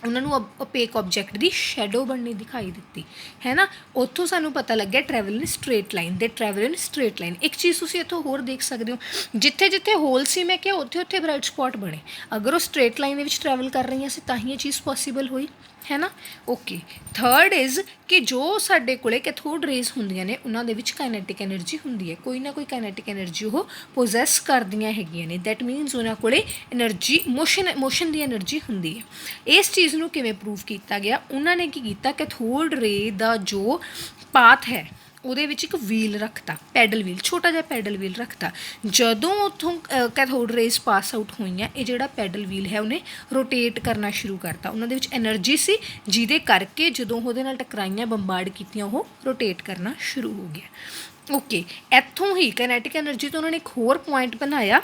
उन्होंने ओपेक ऑब्जैक्ट की शैडो बननी दिखाई दी है ना, उत्थों सानू पता लग गया travel in straight line, they travel in straight line. एक चीज़ तुसीं इत्थों होर देख सकते हो, जिथे जिथे होल सी मैं क्या उत्थे उत्थे ब्राइट स्पॉट बने, अगर वो स्ट्रेट लाइन दे विच ट्रैवल कर रही सी तां ही ये चीज़ पॉसीबल हुई है ना। ओके, थर्ड इज़ कि जो साडे कोले कैथोड रेज हुंदियां ने उन्हां दे विच काइनैटिक एनर्जी हुंदी है, कोई ना कोई काइनैटिक एनर्जी वो पोजैस करदियां हैगियां ने, दैट मीनस उन्हां कोले एनर्जी मोशन दी एनर्जी हुंदी है। इस चीज़ नूं किवें प्रूव किया गया? उन्होंने की किया, कैथोड रे दा जो पाथ है ਉਹਦੇ ਵਿੱਚ ਇੱਕ ਵੀਲ ਰੱਖਤਾ, ਪੈਡਲ ਵੀਲ, ਛੋਟਾ ਜਿਹਾ ਪੈਡਲ ਵੀਲ ਰੱਖਤਾ। ਜਦੋਂ ਉੱਥੋਂ ਕੈਥੋਡ ਰੇਜ਼ ਪਾਸ ਆਊਟ ਹੋਈਆਂ, ਇਹ ਜਿਹੜਾ ਪੈਡਲ ਵੀਲ ਹੈ ਉਹਨੇ ਰੋਟੇਟ ਕਰਨਾ ਸ਼ੁਰੂ ਕਰਤਾ। ਉਹਨਾਂ ਦੇ ਵਿੱਚ એનર્ਜੀ ਸੀ ਜਿਹਦੇ ਕਰਕੇ ਜਦੋਂ ਉਹਦੇ ਨਾਲ ਟਕਰਾਈਆਂ, ਬੰਬਾਰਡ ਕੀਤੀਆਂ, ਉਹ ਰੋਟੇਟ ਕਰਨਾ ਸ਼ੁਰੂ ਹੋ ਗਿਆ। ਓਕੇ, ਇੱਥੋਂ ਹੀ ਕਾਈਨੈਟਿਕ એનર્ਜੀ ਤੋਂ ਉਹਨਾਂ ਨੇ ਇੱਕ ਹੋਰ ਪੁਆਇੰਟ ਬਣਾਇਆ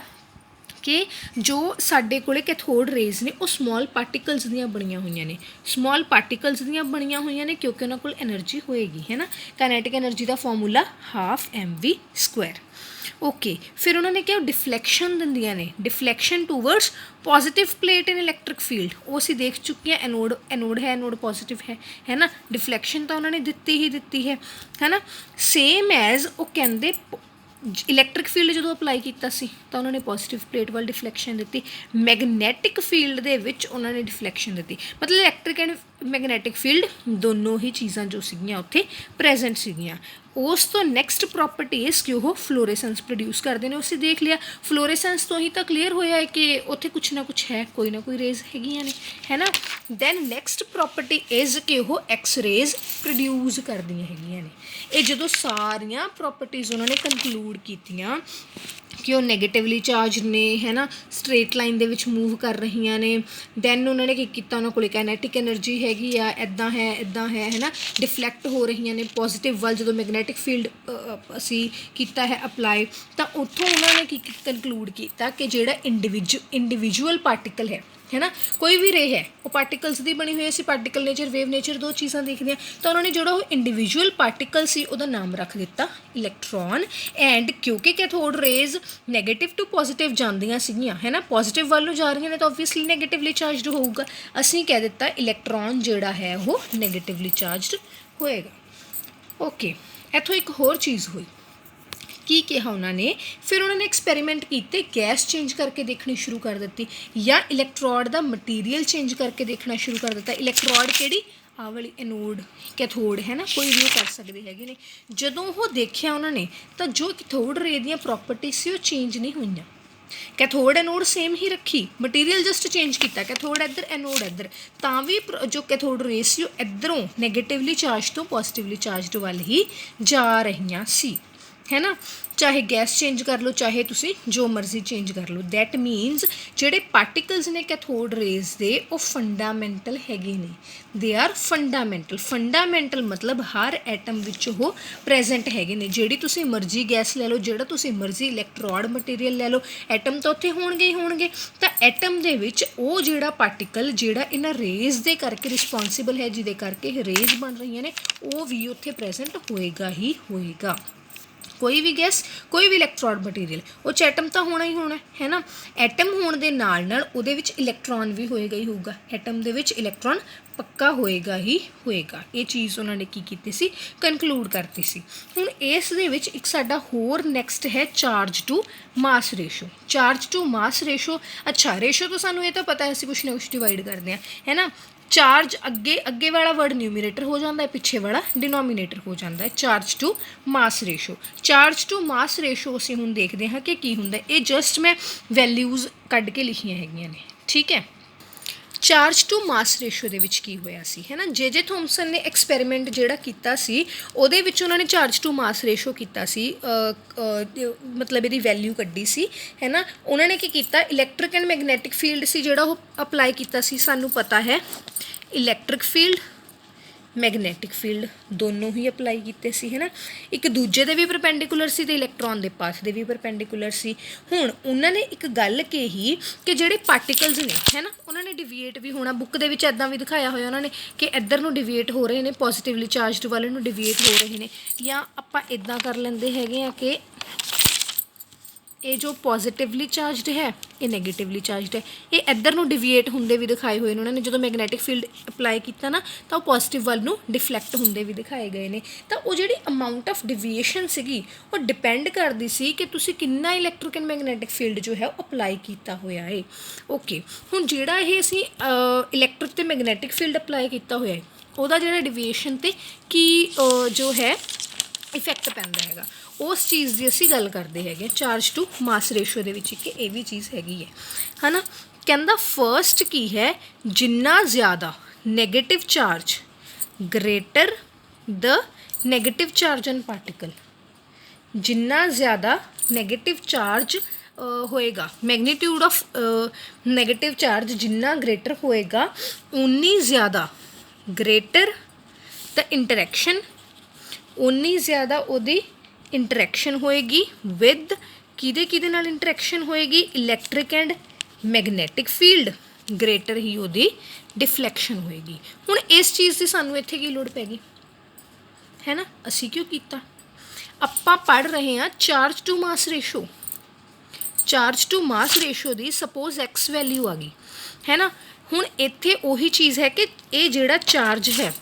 ਕਿ ਜੋ ਸਾਡੇ ਕੋਲੇ ਕੈਥੋਡ ਰੇਜ਼ ਨੇ ਉਹ ਸਮੋਲ ਪਾਰਟੀਕਲਸ ਦੀਆਂ ਬਣੀਆਂ ਹੋਈਆਂ ਨੇ, ਸਮੋਲ ਪਾਰਟੀਕਲਸ ਦੀਆਂ ਬਣੀਆਂ ਹੋਈਆਂ ਨੇ ਕਿਉਂਕਿ ਉਹਨਾਂ ਕੋਲ એનર્ਜੀ ਹੋਏਗੀ, ਹੈ ਨਾ। ਕਾਈਨੈਟਿਕ એનર્ਜੀ ਦਾ ਫਾਰਮੂਲਾ 12mv²। ਓਕੇ, ਫਿਰ ਉਹਨਾਂ ਨੇ ਕਿਹਾ ਡਿਫਲੈਕਸ਼ਨ ਦਿੰਦੀਆਂ ਨੇ, ਡਿਫਲੈਕਸ਼ਨ ਟੂਵਰਡਸ ਪੋਜ਼ੀਟਿਵ ਪਲੇਟ ਇਨ ਇਲੈਕਟ੍ਰਿਕ ਫੀਲਡ, ਉਹ ਅਸੀਂ ਦੇਖ ਚੁੱਕੇ ਹਾਂ। ਐਨੋਡ ਹੈ, ਐਨੋਡ ਪੋਜ਼ੀਟਿਵ ਹੈ ਨਾ। ਡਿਫਲੈਕਸ਼ਨ ਤਾਂ ਉਹਨਾਂ ਨੇ ਦਿੱਤੀ ਹੈ ਨਾ। ਸੇਮ ਐਜ਼ ਉਹ ਕਹਿੰਦੇ ਇਲੈਕਟ੍ਰਿਕ ਫੀਲਡ ਜਦੋਂ ਅਪਲਾਈ ਕੀਤਾ ਸੀ ਤਾਂ ਉਹਨਾਂ ਨੇ ਪੋਜ਼ੀਟਿਵ ਪਲੇਟ ਵੱਲ ਡਿਫਲੈਕਸ਼ਨ ਦਿੱਤੀ, ਮੈਗਨੈਟਿਕ ਫੀਲਡ ਦੇ ਵਿੱਚ ਉਹਨਾਂ ਨੇ ਡਿਫਲੈਕਸ਼ਨ ਦਿੱਤੀ। ਮਤਲਬ ਇਲੈਕਟ੍ਰਿਕ ਐਂਡ ਮੈਗਨੈਟਿਕ ਫੀਲਡ ਦੋਨੋਂ ਹੀ ਚੀਜ਼ਾਂ ਜੋ ਸੀਗੀਆਂ ਉੱਥੇ ਪ੍ਰੈਜ਼ੈਂਟ ਸੀਗੀਆਂ। ਉਸ ਤੋਂ ਨੈਕਸਟ ਪ੍ਰੋਪਰਟੀ ਇਸ ਕਿ ਉਹ ਫਲੋਰੇਸੈਂਸ ਪ੍ਰੋਡਿਊਸ ਕਰਦੇ ਨੇ। ਅਸੀਂ ਦੇਖ ਲਿਆ ਫਲੋਰੇਸੈਂਸ ਤੋਂ ਹੀ ਤਾਂ ਕਲੀਅਰ ਹੋਇਆ ਹੈ ਕਿ ਉੱਥੇ ਕੁਛ ਨਾ ਕੁਛ ਹੈ, ਕੋਈ ਨਾ ਕੋਈ ਰੇਜ਼ ਹੈਗੀਆਂ ਨੇ, ਹੈ ਨਾ। ਦੈਨ ਨੈਕਸਟ ਪ੍ਰੋਪਰਟੀ ਇਜ਼ ਕਿ ਉਹ ਐਕਸ ਰੇਜ਼ ਪ੍ਰੋਡਿਊਸ ਕਰਦੀਆਂ ਹੈਗੀਆਂ ਨੇ। ਇਹ ਜਦੋਂ ਸਾਰੀਆਂ ਪ੍ਰੋਪਰਟੀਜ਼ ਉਹਨਾਂ ਨੇ ਕੰਕਲੂਡ ਕੀਤੀਆਂ ਕਿ ਉਹ ਨੈਗੇਟਿਵਲੀ ਚਾਰਜ ਨੇ, ਹੈ ਨਾ, ਸਟਰੇਟ ਲਾਈਨ ਦੇ ਵਿੱਚ ਮੂਵ ਕਰ ਰਹੀਆਂ ਨੇ। ਦੈਨ ਉਹਨਾਂ ਨੇ ਕੀ ਕੀਤਾ, ਉਹਨਾਂ ਕੋਲ ਕਾਈਨੈਟਿਕ ਐਨਰਜੀ ਹੈਗੀ ਆ, ਇੱਦਾਂ ਹੈ ਨਾ, ਡਿਫਲੈਕਟ ਹੋ ਰਹੀਆਂ ਨੇ ਪੋਜ਼ੀਟਿਵ ਵੱਲ। ਜਦੋਂ ਮੈਗਨੈਟਿਕ ਫੀਲਡ ਅਸੀਂ ਕੀਤਾ ਹੈ ਅਪਲਾਈ, ਤਾਂ ਉੱਥੋਂ ਉਹਨਾਂ ਨੇ ਕੀ ਕੰਕਲੂਡ ਕੀਤਾ ਕਿ ਜਿਹੜਾ ਇੰਡੀਵਿਜੂਅਲ ਪਾਰਟੀਕਲ ਹੈ ਨਾ, ਕੋਈ ਵੀ ਰੇ ਹੈ ਉਹ ਪਾਰਟੀਕਲਸ ਦੀ ਬਣੀ ਹੋਈ। ਅਸੀਂ ਪਾਰਟੀਕਲ ਨੇਚਰ, ਵੇਵ ਨੇਚਰ ਦੋ ਚੀਜ਼ਾਂ ਦੇਖਦੇ ਹਾਂ। ਤਾਂ ਉਹਨਾਂ ਨੇ ਜਿਹੜਾ ਉਹ ਇੰਡੀਵਿਜੂਅਲ ਪਾਰਟੀਕਲ ਸੀ ਉਹਦਾ ਨਾਮ ਰੱਖ ਦਿੱਤਾ ਇਲੈਕਟ੍ਰੋਨ। ਐਂਡ ਕਿਉਂਕਿ ਕੈਥੋਡ ਰੇਜ਼ ਨੈਗੇਟਿਵ ਟੂ ਪੋਜ਼ੀਟਿਵ ਜਾਂਦੀਆਂ ਸੀਗੀਆਂ, ਹੈ ਨਾ, ਪੋਜ਼ੀਟਿਵ ਵੱਲ ਨੂੰ ਜਾ ਰਹੀਆਂ ਨੇ ਤਾਂ ਓਬਵੀਅਸਲੀ ਨੈਗੇਟਿਵਲੀ ਚਾਰਜਡ ਹੋਊਗਾ। ਅਸੀਂ ਕਹਿ ਦਿੱਤਾ ਇਲੈਕਟ੍ਰੋਨ ਜਿਹੜਾ ਹੈ ਉਹ ਨੈਗੇਟਿਵਲੀ ਚਾਰਜਡ ਹੋਏਗਾ। ਓਕੇ, ਇੱਥੋਂ ਇੱਕ ਹੋਰ ਚੀਜ਼ ਹੋਈ, ਕੀ ਕਿਹਾ ਉਹਨਾਂ ਨੇ, ਫਿਰ ਉਹਨਾਂ ਨੇ ਐਕਸਪੈਰੀਮੈਂਟ ਕੀਤੇ, ਗੈਸ ਚੇਂਜ ਕਰਕੇ ਦੇਖਣੀ ਸ਼ੁਰੂ ਕਰ ਦਿੱਤੀ ਜਾਂ ਇਲੈਕਟ੍ਰੋਡ ਦਾ ਮਟੀਰੀਅਲ ਚੇਂਜ ਕਰਕੇ ਦੇਖਣਾ ਸ਼ੁਰੂ ਕਰ ਦਿੱਤਾ। ਇਲੈਕਟ੍ਰੋਡ ਕਿਹੜੀ, ਆਹ ਵਾਲੀ ਐਨੋਡ, ਕੈਥੋਡ, ਹੈ ਨਾ, ਕੋਈ ਵੀ ਉਹ ਕਰ ਸਕਦੇ ਹੈਗੇ ਨੇ। ਜਦੋਂ ਉਹ ਦੇਖਿਆ ਉਹਨਾਂ ਨੇ ਤਾਂ ਜੋ ਕੈਥੋਡ ਰੇ ਦੀਆਂ ਪ੍ਰੋਪਰਟੀ ਸੀ ਉਹ ਚੇਂਜ ਨਹੀਂ ਹੋਈਆਂ। ਕੈਥੋਡ ਐਨੋਡ ਸੇਮ ਹੀ ਰੱਖੀ, ਮਟੀਰੀਅਲ ਜਸਟ ਚੇਂਜ ਕੀਤਾ, ਕੈਥੋਡ ਇੱਧਰ ਐਨੋਡ ਇੱਧਰ, ਤਾਂ ਵੀ ਜੋ ਕੈਥੋਡ ਰੇ ਸੀ ਉਹ ਇੱਧਰੋਂ ਨੈਗੇਟਿਵਲੀ ਚਾਰਜ ਤੋਂ ਪੋਜ਼ੀਟਿਵਲੀ ਚਾਰਜਡ ਵੱਲ ਹੀ ਜਾ ਰਹੀਆਂ ਸੀ, ਹੈ ਨਾ। ਚਾਹੇ ਗੈਸ ਚੇਂਜ ਕਰ ਲਓ, ਚਾਹੇ ਤੁਸੀਂ ਜੋ ਮਰਜ਼ੀ ਚੇਂਜ ਕਰ ਲਓ। ਦੈਟ ਮੀਨਸ ਜਿਹੜੇ ਪਾਰਟੀਕਲਸ ਨੇ ਕੈਥੋਡ ਰੇਜ਼ ਦੇ ਉਹ ਫੰਡਾਮੈਂਟਲ ਹੈਗੇ ਨੇ। ਦੇ ਆਰ ਫੰਡਾਮੈਂਟਲ ਮਤਲਬ ਹਰ ਐਟਮ ਵਿੱਚ ਉਹ ਪ੍ਰੈਜ਼ੈਂਟ ਹੈਗੇ ਨੇ। ਜਿਹੜੀ ਤੁਸੀਂ ਮਰਜ਼ੀ ਗੈਸ ਲੈ ਲਓ, ਜਿਹੜਾ ਤੁਸੀਂ ਮਰਜ਼ੀ ਇਲੈਕਟ੍ਰੋਡ ਮਟੀਰੀਅਲ ਲੈ ਲਓ, ਐਟਮ ਤਾਂ ਉੱਥੇ ਹੋਣਗੇ। ਤਾਂ ਐਟਮ ਦੇ ਵਿੱਚ ਉਹ ਜਿਹੜਾ ਪਾਰਟੀਕਲ ਜਿਹੜਾ ਇਹਨਾਂ ਰੇਜ਼ ਦੇ ਕਰਕੇ ਰਿਸਪੋਂਸੀਬਲ ਹੈ, ਜਿਹਦੇ ਕਰਕੇ ਇਹ ਰੇਜ਼ ਬਣ ਰਹੀਆਂ ਨੇ, ਉਹ ਵੀ ਉੱਥੇ ਪ੍ਰੈਜ਼ੈਂਟ ਹੋਏਗਾ ਹੀ ਹੋਏਗਾ। ਕੋਈ ਵੀ ਗੈਸ, ਕੋਈ ਵੀ ਇਲੈਕਟ੍ਰੋਡ ਮਟੀਰੀਅਲ, ਉਹ 'ਚ ਐਟਮ ਤਾਂ ਹੋਣਾ ਹੀ ਹੋਣਾ, ਹੈ ਨਾ। ਐਟਮ ਹੋਣ ਦੇ ਨਾਲ ਉਹਦੇ ਵਿੱਚ ਇਲੈਕਟ੍ਰੋਨ ਵੀ ਹੋਏਗਾ ਹੀ ਹੋਊਗਾ। ਐਟਮ ਦੇ ਵਿੱਚ ਇਲੈਕਟ੍ਰੋਨ ਪੱਕਾ ਹੋਏਗਾ ਹੀ ਹੋਏਗਾ। ਇਹ ਚੀਜ਼ ਉਹਨਾਂ ਨੇ ਕੀ ਕੀਤੀ ਸੀ, ਕੰਕਲੂਡ ਕਰਤੀ ਸੀ। ਹੁਣ ਇਸ ਦੇ ਵਿੱਚ ਇੱਕ ਸਾਡਾ ਹੋਰ ਨੈਕਸਟ ਹੈ charge to mass ratio. Charge to mass ratio, ਅੱਛਾ, ਰੇਸ਼ੋ ਤੋਂ ਸਾਨੂੰ ਇਹ ਤਾਂ ਪਤਾ ਹੈ ਅਸੀਂ ਕੁਛ ਨਾ ਕੁਛ ਡਿਵਾਈਡ ਕਰਦੇ ਹਾਂ, ਹੈ ਨਾ। ਚਾਰਜ ਅੱਗੇ ਵਾਲਾ ਵਰਡ ਨਿਊਮੀਰੇਟਰ ਹੋ ਜਾਂਦਾ ਹੈ, ਪਿੱਛੇ ਵਾਲਾ ਡਿਨੋਮੀਨੇਟਰ ਹੋ ਜਾਂਦਾ ਹੈ। Charge to mass ratio, charge to mass ratio ਅਸੀਂ ਹੁਣ ਦੇਖਦੇ ਹਾਂ ਕਿ ਕੀ ਹੁੰਦਾ। ਇਹ ਜਸਟ ਮੈਂ ਵੈਲਿਊਜ਼ ਕੱਢ ਕੇ ਲਿਖੀਆਂ ਹੈਗੀਆਂ ਨੇ, ਠੀਕ ਹੈ। ਚਾਰਜ ਟੂ ਮਾਸ ਰੇਸ਼ੋ ਦੇ ਵਿੱਚ ਕੀ ਹੋਇਆ ਸੀ, ਹੈ ਨਾ। ਜੇ ਥੋਮਸਨ ਨੇ ਐਕਸਪੈਰੀਮੈਂਟ ਜਿਹੜਾ ਕੀਤਾ ਸੀ ਉਹਦੇ ਵਿੱਚ ਉਹਨਾਂ ਨੇ ਚਾਰਜ ਟੂ ਮਾਸ ਰੇਸ਼ੋ ਕੀਤਾ ਸੀ, ਮਤਲਬ ਇਹਦੀ ਵੈਲਿਊ ਕੱਢੀ ਸੀ, ਹੈ ਨਾ। ਉਹਨਾਂ ਨੇ ਕੀ ਕੀਤਾ, ਇਲੈਕਟ੍ਰਿਕ ਐਂਡ ਮੈਗਨੈਟਿਕ ਫੀਲਡ ਸੀ ਜਿਹੜਾ ਉਹ ਅਪਲਾਈ ਕੀਤਾ ਸੀ। ਸਾਨੂੰ ਪਤਾ ਹੈ ਇਲੈਕਟ੍ਰਿਕ ਫੀਲਡ, ਮੈਗਨੈਟਿਕ ਫੀਲਡ ਦੋਨੋਂ ਹੀ ਅਪਲਾਈ ਕੀਤੇ ਸੀ, ਹੈ ਨਾ। ਇੱਕ ਦੂਜੇ ਦੇ ਵੀ ਪਰਪੈਂਡੀਕੂਲਰ ਸੀ ਅਤੇ ਇਲੈਕਟ੍ਰੋਨ ਦੇ ਪਾਥ ਦੇ ਵੀ ਪਰਪੈਂਡੀਕੂਲਰ ਸੀ। ਹੁਣ ਉਹਨਾਂ ਨੇ ਇੱਕ ਗੱਲ ਕਹੀ ਕਿ ਜਿਹੜੇ ਪਾਰਟੀਕਲਸ ਨੇ, ਹੈ ਨਾ, ਉਹਨਾਂ ਨੇ ਡਿਵੀਏਟ ਵੀ ਹੋਣਾ। ਬੁੱਕ ਦੇ ਵਿੱਚ ਇੱਦਾਂ ਵੀ ਦਿਖਾਇਆ ਹੋਇਆ ਉਹਨਾਂ ਨੇ ਕਿ ਇੱਧਰ ਨੂੰ ਡਿਵੀਏਟ ਹੋ ਰਹੇ ਨੇ, ਪੋਜ਼ੀਟਿਵਲੀ ਚਾਰਜਡ ਵਾਲੇ ਨੂੰ ਡਿਵੀਏਟ ਹੋ ਰਹੇ ਨੇ। ਜਾਂ ਆਪਾਂ ਇੱਦਾਂ ਕਰ ਲੈਂਦੇ ਹੈਗੇ ਆ ਕਿ ਇਹ ਜੋ ਪੋਜ਼ੀਟਿਵਲੀ ਚਾਰਜਡ ਹੈ, ਇਹ ਨੈਗੇਟਿਵਲੀ ਚਾਰਜਡ ਹੈ, ਇਹ ਇੱਧਰ ਨੂੰ ਡਿਵੀਏਟ ਹੁੰਦੇ ਵੀ ਦਿਖਾਏ ਹੋਏ ਨੇ ਉਹਨਾਂ ਨੇ। ਜਦੋਂ ਮੈਗਨੈਟਿਕ ਫੀਲਡ ਅਪਲਾਈ ਕੀਤਾ ਨਾ ਤਾਂ ਉਹ ਪੋਜ਼ੀਟਿਵ ਵੱਲ ਨੂੰ ਡਿਫਲੈਕਟ ਹੁੰਦੇ ਵੀ ਦਿਖਾਏ ਗਏ ਨੇ। ਤਾਂ ਉਹ ਜਿਹੜੀ ਅਮਾਊਂਟ ਆਫ ਡਿਵੀਏਸ਼ਨ ਸੀਗੀ ਉਹ ਡਿਪੈਂਡ ਕਰਦੀ ਸੀ ਕਿ ਤੁਸੀਂ ਕਿੰਨਾ ਇਲੈਕਟ੍ਰਿਕ ਐਂਡ ਮੈਗਨੈਟਿਕ ਫੀਲਡ ਜੋ ਹੈ ਉਹ ਅਪਲਾਈ ਕੀਤਾ ਹੋਇਆ ਹੈ। ਓਕੇ, ਹੁਣ ਜਿਹੜਾ ਇਹ ਅਸੀਂ ਇਲੈਕਟ੍ਰਿਕ ਅਤੇ ਮੈਗਨੈਟਿਕ ਫੀਲਡ ਅਪਲਾਈ ਕੀਤਾ ਹੋਇਆ ਹੈ ਉਹਦਾ ਜਿਹੜਾ ਡਿਵੀਏਸ਼ਨ 'ਤੇ ਕੀ ਜੋ ਹੈ ਇਫੈਕਟ ਪੈਂਦਾ ਹੈਗਾ, ਉਸ ਚੀਜ਼ ਦੀ ਅਸੀਂ ਗੱਲ ਕਰਦੇ ਹੈਗੇ ਚਾਰਜ ਟੂ ਮਾਸ ਰੇਸ਼ੋ ਦੇ ਵਿੱਚ। ਇੱਕ ਇਹ ਵੀ ਚੀਜ਼ ਹੈਗੀ ਹੈ ਨਾ। ਕਹਿੰਦਾ ਫਰਸਟ ਕੀ ਹੈ, ਜਿੰਨਾ ਜ਼ਿਆਦਾ negative charge greater the negative charge on particle, ਜਿੰਨਾ ਜ਼ਿਆਦਾ ਨੈਗੇਟਿਵ ਚਾਰਜ ਹੋਏਗਾ, ਮੈਗਨੀਟਿਊਡ ਆਫ ਨੈਗੇਟਿਵ ਚਾਰਜ ਜਿੰਨਾ ਗ੍ਰੇਟਰ ਹੋਏਗਾ ਉਨੀ ਜ਼ਿਆਦਾ ਗ੍ਰੇਟਰ ਦ ਇੰਟਰੈਕਸ਼ਨ, ਉਨੀ ਜ਼ਿਆਦਾ ਉਹਦੀ ਇੰਟਰੈਕਸ਼ਨ ਹੋਏਗੀ ਵਿਦ ਕਿਹਦੇ ਨਾਲ ਇੰਟਰੈਕਸ਼ਨ ਹੋਏਗੀ, electric and magnetic field, greater ਹੀ ਉਹਦੀ ਡਿਫਲੈਕਸ਼ਨ ਹੋਏਗੀ। ਹੁਣ ਇਸ ਚੀਜ਼ ਦੀ ਸਾਨੂੰ ਇੱਥੇ ਕੀ ਲੋੜ ਪੈ ਗਈ ਹੈ ਨਾ, ਅਸੀਂ ਕਿਉਂ ਕੀਤਾ, ਆਪਾਂ ਪੜ੍ਹ ਰਹੇ ਹਾਂ charge to mass ratio. Charge to mass ratio ਦੀ ਸਪੋਜ਼ ਐਕਸ ਵੈਲਿਊ ਆ ਗਈ ਹੈ ਨਾ। ਹੁਣ ਇੱਥੇ ਉਹੀ ਚੀਜ਼ ਹੈ ਕਿ ਇਹ ਜਿਹੜਾ ਚਾਰਜ ਹੈ,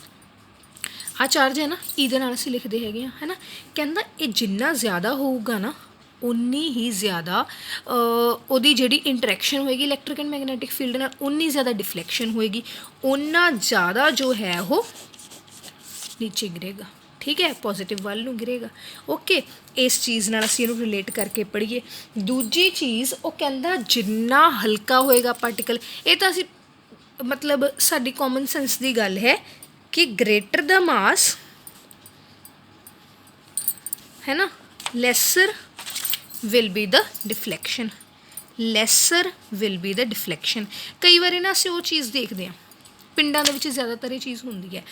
ਆਹ ਚਾਰਜ ਹੈ ਨਾ, ਇਹਦੇ ਨਾਲ ਅਸੀਂ ਲਿਖਦੇ ਹੈਗੇ ਹਾਂ ਹੈ ਨਾ। ਕਹਿੰਦਾ ਇਹ ਜਿੰਨਾ ਜ਼ਿਆਦਾ ਹੋਊਗਾ ਨਾ ਉਨੀ ਹੀ ਜ਼ਿਆਦਾ ਉਹਦੀ ਜਿਹੜੀ ਇੰਟਰੈਕਸ਼ਨ ਹੋਏਗੀ ਇਲੈਕਟ੍ਰਿਕ ਐਂਡ ਮੈਗਨੈਟਿਕ ਫੀਲਡ ਨਾਲ, ਉਨੀ ਜ਼ਿਆਦਾ ਡਿਫਲੈਕਸ਼ਨ ਹੋਏਗੀ, ਓਨਾ ਜ਼ਿਆਦਾ ਜੋ ਹੈ ਉਹ ਨੀਚੇ ਗਿਰੇਗਾ। ਠੀਕ ਹੈ, ਪੋਜ਼ੀਟਿਵ ਵੱਲ ਨੂੰ ਗਿਰੇਗਾ। ਓਕੇ, ਇਸ ਚੀਜ਼ ਨਾਲ ਅਸੀਂ ਇਹਨੂੰ ਰਿਲੇਟ ਕਰਕੇ ਪੜ੍ਹੀਏ। ਦੂਜੀ ਚੀਜ਼ ਉਹ ਕਹਿੰਦਾ ਜਿੰਨਾ ਹਲਕਾ ਹੋਏਗਾ ਪਾਰਟੀਕਲ, ਇਹ ਤਾਂ ਅਸੀਂ ਮਤਲਬ ਸਾਡੀ ਕਾਮਨ ਸੈਂਸ ਦੀ ਗੱਲ ਹੈ ਕਿ ਗ੍ਰੇਟਰ ਦਾ ਮਾਸ ਹੈ ਨਾ, lesser will be the deflection, lesser will be the deflection. ਕਈ ਵਾਰੀ ਨਾ ਅਸੀਂ ਉਹ ਚੀਜ਼ ਦੇਖਦੇ ਹਾਂ, ਪਿੰਡਾਂ ਦੇ ਵਿੱਚ ਜ਼ਿਆਦਾਤਰ ਇਹ ਚੀਜ਼ ਹੁੰਦੀ ਹੈ,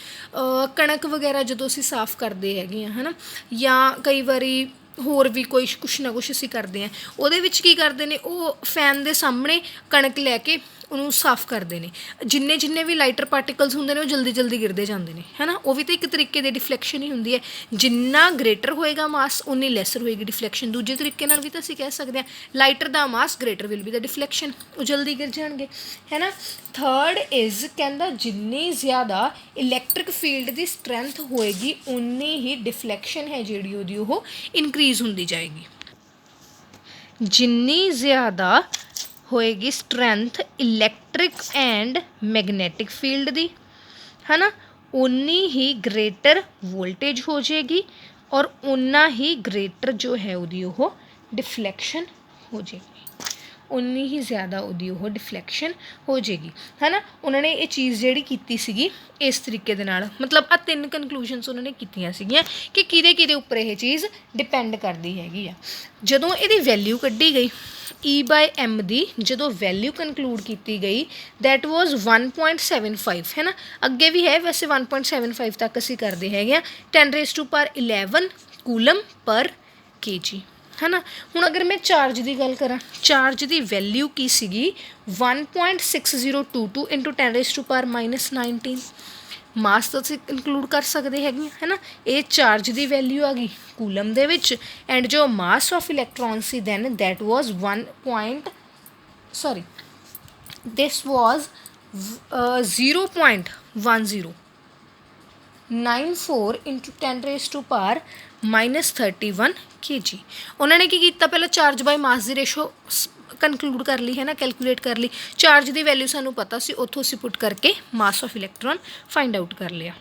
ਕਣਕ ਵਗੈਰਾ ਜਦੋਂ ਅਸੀਂ ਸਾਫ਼ ਕਰਦੇ ਹੈਗੇ ਹਾਂ ਹੈ ਨਾ, ਜਾਂ ਕਈ ਵਾਰੀ ਹੋਰ ਵੀ ਕੋਈ ਕੁਛ ਨਾ ਕੁਛ ਅਸੀਂ ਕਰਦੇ ਹਾਂ, ਉਹਦੇ ਵਿੱਚ ਕੀ ਕਰਦੇ ਨੇ, ਉਹ ਫੈਨ ਦੇ ਸਾਹਮਣੇ ਕਣਕ ਲੈ ਕੇ ਉਹਨੂੰ ਸਾਫ਼ ਕਰਦੇ ਨੇ। ਜਿੰਨੇ ਵੀ ਲਾਈਟਰ ਪਾਰਟੀਕਲਸ ਹੁੰਦੇ ਨੇ ਉਹ ਜਲਦੀ ਗਿਰਦੇ ਜਾਂਦੇ ਨੇ ਹੈ ਨਾ। ਉਹ ਵੀ ਤਾਂ ਇੱਕ ਤਰੀਕੇ ਦੀ ਡਿਫਲੈਕਸ਼ਨ ਹੀ ਹੁੰਦੀ ਹੈ। ਜਿੰਨਾ ਗ੍ਰੇਟਰ ਹੋਏਗਾ ਮਾਸ ਉਨੀ ਲੈਸਰ ਹੋਏਗੀ ਡਿਫਲੈਕਸ਼ਨ। ਦੂਜੇ ਤਰੀਕੇ ਨਾਲ ਵੀ ਤਾਂ ਅਸੀਂ ਕਹਿ ਸਕਦੇ ਹਾਂ ਲਾਈਟਰ ਦਾ mass greater will be the deflection, ਉਹ ਜਲਦੀ ਗਿਰ ਜਾਣਗੇ ਹੈ ਨਾ। ਥਰਡ ਇਜ਼ ਕਹਿੰਦਾ ਜਿੰਨੀ ਜ਼ਿਆਦਾ ਇਲੈਕਟ੍ਰਿਕ ਫੀਲਡ ਦੀ ਸਟਰੈਂਥ ਹੋਏਗੀ ਉਨੀ ਹੀ ਡਿਫਲੈਕਸ਼ਨ ਹੈ ਜਿਹੜੀ ਉਹਦੀ ਉਹ ਇਨਕਰੀਜ਼ ਹੁੰਦੀ ਜਾਏਗੀ। ਜਿੰਨੀ ਜ਼ਿਆਦਾ ਹੋਏਗੀ strength electric and magnetic field ਦੀ ਹੈ ਨਾ, ਉਨੀ ਹੀ ਗ੍ਰੇਟਰ ਵੋਲਟੇਜ ਹੋ ਜਾਏਗੀ ਔਰ ਉਨਾ ਹੀ ਗ੍ਰੇਟਰ ਜੋ ਹੈ ਉਹਦੀ ਉਹ ਡਿਫਲੈਕਸ਼ਨ ਹੋ ਜਾਏਗੀ, ਉਨੀ ਹੀ ਜ਼ਿਆਦਾ ਉਹਦੀ ਉਹ ਡਿਫਲੈਕਸ਼ਨ ਹੋ ਜਾਏਗੀ ਹੈ ਨਾ। ਉਹਨਾਂ ਨੇ ਇਹ ਚੀਜ਼ ਜਿਹੜੀ ਕੀਤੀ ਸੀਗੀ ਇਸ ਤਰੀਕੇ ਦੇ ਨਾਲ, ਮਤਲਬ ਆਹ 3 ਕਨਕਲੂਜਨਸ ਉਹਨਾਂ ਨੇ ਕੀਤੀਆਂ ਸੀਗੀਆਂ ਕਿ ਕਿਹਦੇ ਉੱਪਰ ਇਹ ਚੀਜ਼ ਡਿਪੈਂਡ ਕਰਦੀ ਹੈਗੀ ਆ। ਜਦੋਂ ਇਹਦੀ ਵੈਲਿਊ ਕੱਢੀ ਗਈ E/m ਦੀ, ਜਦੋਂ ਵੈਲਿਊ ਕਨਕਲੂਡ ਕੀਤੀ ਗਈ ਦੈਟ ਵਾਜ਼ 1.75 ਹੈ ਨਾ। ਅੱਗੇ ਵੀ ਹੈ ਵੈਸੇ 1.75 ਤੱਕ ਅਸੀਂ ਕਰਦੇ ਹੈਗੇ ਹਾਂ, 10⁻11 ਕੂਲਮ ਪਰ kg ਹੈ ਨਾ। ਹੁਣ ਅਗਰ ਮੈਂ ਚਾਰਜ ਦੀ ਗੱਲ ਕਰਾਂ, ਚਾਰਜ ਦੀ ਵੈਲਿਊ ਕੀ ਸੀਗੀ 1.6022 ਇੰਟੂ 10⁻−19 ਮਾਸ ਤਾਂ ਅਸੀਂ ਇਨਕਲੂਡ ਕਰ ਸਕਦੇ ਹੈਗੇ ਹੈ ਨਾ। ਇਹ ਚਾਰਜ ਦੀ ਵੈਲਿਊ ਆ ਗਈ ਕੂਲਮ ਦੇ ਵਿੱਚ, ਐਂਡ ਜੋ ਮਾਸ ਆਫ ਇਲੈਕਟ੍ਰੋਨ ਸੀ then that was this was 0.1094 into 10⁻31 kg। ਉਹਨਾਂ ਨੇ ਕੀ ਕੀਤਾ, ਪਹਿਲਾਂ ਚਾਰਜ ਬਾਈ ਮਾਸ ਦੀ ਰੇਸ਼ੋ ਕਨਕਲੂਡ ਕਰ ਲਈ ਹੈ ਨਾ, ਕੈਲਕੂਲੇਟ ਕਰ ਲਈ। ਚਾਰਜ ਦੀ ਵੈਲਿਊ ਸਾਨੂੰ ਪਤਾ ਸੀ, ਉੱਥੋਂ ਅਸੀਂ ਪੁੱਟ ਕਰਕੇ ਮਾਸ ਆਫ ਇਲੈਕਟ੍ਰੋਨ ਫਾਈਂਡ ਆਊਟ ਕਰ ਲਿਆ।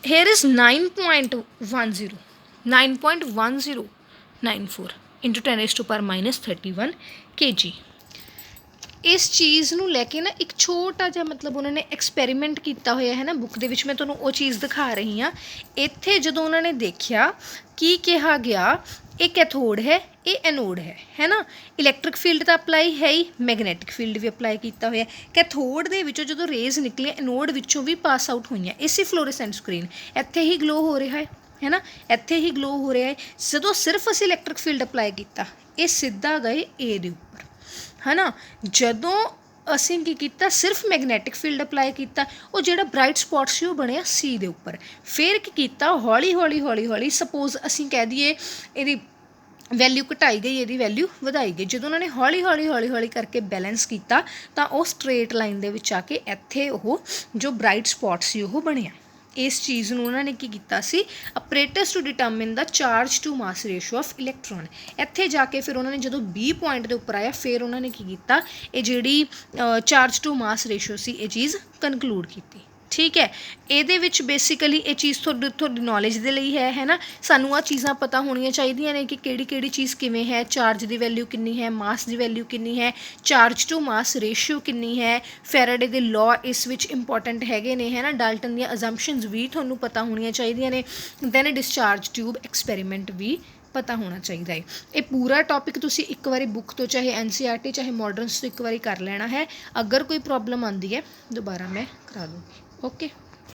Hair is 9.1094 into 10⁻31 kg। ਇਸ ਚੀਜ਼ ਨੂੰ ਲੈ ਕੇ ਨਾ ਇੱਕ ਛੋਟਾ ਜਿਹਾ ਮਤਲਬ ਉਹਨਾਂ ਨੇ ਐਕਸਪੈਰੀਮੈਂਟ ਕੀਤਾ ਹੋਇਆ ਹੈ ਨਾ, ਬੁੱਕ ਦੇ ਵਿੱਚ ਮੈਂ ਤੁਹਾਨੂੰ ਉਹ ਚੀਜ਼ ਦਿਖਾ ਰਹੀ ਹਾਂ। ਇੱਥੇ ਜਦੋਂ ਉਹਨਾਂ ਨੇ ਦੇਖਿਆ ਕੀ ਕਿਹਾ ਗਿਆ, ਇਹ ਕੈਥੋਡ ਹੈ, ਇਹ ਐਨੋਡ ਹੈ ਨਾ। ਇਲੈਕਟ੍ਰਿਕ ਫੀਲਡ ਤਾਂ ਅਪਲਾਈ ਹੈ ਹੀ, ਮੈਗਨੈਟਿਕ ਫੀਲਡ ਵੀ ਅਪਲਾਈ ਕੀਤਾ ਹੋਇਆ। ਕੈਥੋਡ ਦੇ ਵਿੱਚੋਂ ਜਦੋਂ ਰੇਜ਼ ਨਿਕਲੀਆਂ ਐਨੋਡ ਵਿੱਚੋਂ ਵੀ ਪਾਸ ਆਊਟ ਹੋਈਆਂ, ਇਸੇ ਫਲੋਰੈਸੈਂਟ ਸਕਰੀਨ ਇੱਥੇ ਹੀ ਗਲੋ ਹੋ ਰਿਹਾ ਹੈ ਨਾ, ਇੱਥੇ ਹੀ ਗਲੋ ਹੋ ਰਿਹਾ ਹੈ। ਜਦੋਂ ਸਿਰਫ ਅਸੀਂ ਇਲੈਕਟ੍ਰਿਕ ਫੀਲਡ ਅਪਲਾਈ ਕੀਤਾ, ਇਹ ਸਿੱਧਾ ਗਏ ਏ ਦੇ ਉੱਪਰ ਹੈ ਨਾ। ਜਦੋਂ ਅਸੀਂ ਕੀ ਕੀਤਾ, ਸਿਰਫ ਮੈਗਨੈਟਿਕ ਫੀਲਡ ਅਪਲਾਈ ਕੀਤਾ, ਉਹ ਜਿਹੜਾ ਬ੍ਰਾਈਟ ਸਪੋਟ ਸੀ ਉਹ ਬਣਿਆ ਸੀ ਦੇ ਉੱਪਰ। ਫਿਰ ਕੀ ਕੀਤਾ, ਹੌਲੀ ਸਪੋਜ਼ ਅਸੀਂ ਕਹਿ ਦਈਏ ਇਹਦੀ ਵੈਲਿਊ ਘਟਾਈ ਗਈ, ਇਹਦੀ ਵੈਲਿਊ ਵਧਾਈ ਗਈ। ਜਦੋਂ ਉਹਨਾਂ ਨੇ ਹੌਲੀ ਕਰਕੇ ਬੈਲੈਂਸ ਕੀਤਾ ਤਾਂ ਉਹ ਸਟਰੇਟ ਲਾਈਨ ਦੇ ਵਿੱਚ ਆ ਕੇ ਇੱਥੇ ਉਹ ਜੋ ਬ੍ਰਾਈਟ ਸਪੋਟ ਸੀ ਉਹ ਬਣਿਆ। ਇਸ ਚੀਜ਼ ਨੂੰ ਉਹਨਾਂ ਨੇ ਕੀ ਕੀਤਾ ਸੀ, apparatus to determine the charge to mass ratio of electron. ਇੱਥੇ ਜਾ ਕੇ ਫਿਰ ਉਹਨਾਂ ਨੇ ਜਦੋਂ B ਪੁਆਇੰਟ ਦੇ ਉੱਪਰ ਆਇਆ, ਫਿਰ ਉਹਨਾਂ ਨੇ ਕੀ ਕੀਤਾ, ਇਹ ਜਿਹੜੀ ਚਾਰਜ ਟੂ ਮਾਸ ਰੇਸ਼ੋ ਸੀ ਇਹ ਚੀਜ਼ ਕਨਕਲੂਡ ਕੀਤੀ। ਠੀਕ ਹੈ, ਇਹਦੇ ਵਿੱਚ ਬੇਸਿਕਲੀ ਇਹ ਚੀਜ਼ ਤੁਹਾਡੀ ਨੌਲੇਜ ਦੇ ਲਈ ਹੈ ਨਾ। ਸਾਨੂੰ ਆਹ ਚੀਜ਼ਾਂ ਪਤਾ ਹੋਣੀਆਂ ਚਾਹੀਦੀਆਂ ਨੇ ਕਿ ਕਿਹੜੀ ਚੀਜ਼ ਕਿਵੇਂ ਹੈ, ਚਾਰਜ ਦੀ ਵੈਲਿਊ ਕਿੰਨੀ ਹੈ, ਮਾਸ ਦੀ ਵੈਲਿਊ ਕਿੰਨੀ ਹੈ, ਚਾਰਜ ਟੂ ਮਾਸ ਰੇਸ਼ੀਓ ਕਿੰਨੀ ਹੈ, ਫੈਰਾਡੇ ਦੇ ਲਾਅ ਇਸ ਵਿੱਚ ਇੰਪੋਰਟੈਂਟ ਹੈਗੇ ਨੇ ਹੈ ਨਾ। ਡਾਲਟਨ ਦੀਆਂ ਅਜ਼ੰਪਸ਼ਨਸ ਵੀ ਤੁਹਾਨੂੰ ਪਤਾ ਹੋਣੀਆਂ ਚਾਹੀਦੀਆਂ ਨੇ। ਦੈਨ ਡਿਸਚਾਰਜ ਟਿਊਬ ਐਕਸਪੈਰੀਮੈਂਟ ਵੀ ਪਤਾ ਹੋਣਾ ਚਾਹੀਦਾ ਹੈ। ਇਹ ਪੂਰਾ ਟੌਪਿਕ ਤੁਸੀਂ ਇੱਕ ਵਾਰੀ ਬੁੱਕ ਤੋਂ ਚਾਹੇ NCERT ਚਾਹੇ ਮੋਡਰਨਸ ਤੋਂ ਇੱਕ ਵਾਰੀ ਕਰ ਲੈਣਾ ਹੈ। ਅਗਰ ਕੋਈ ਪ੍ਰੋਬਲਮ ਆਉਂਦੀ ਹੈ ਦੁਬਾਰਾ ਮੈਂ ਕਰਾ ਦੂੰਗੀ। ਓਕੇ।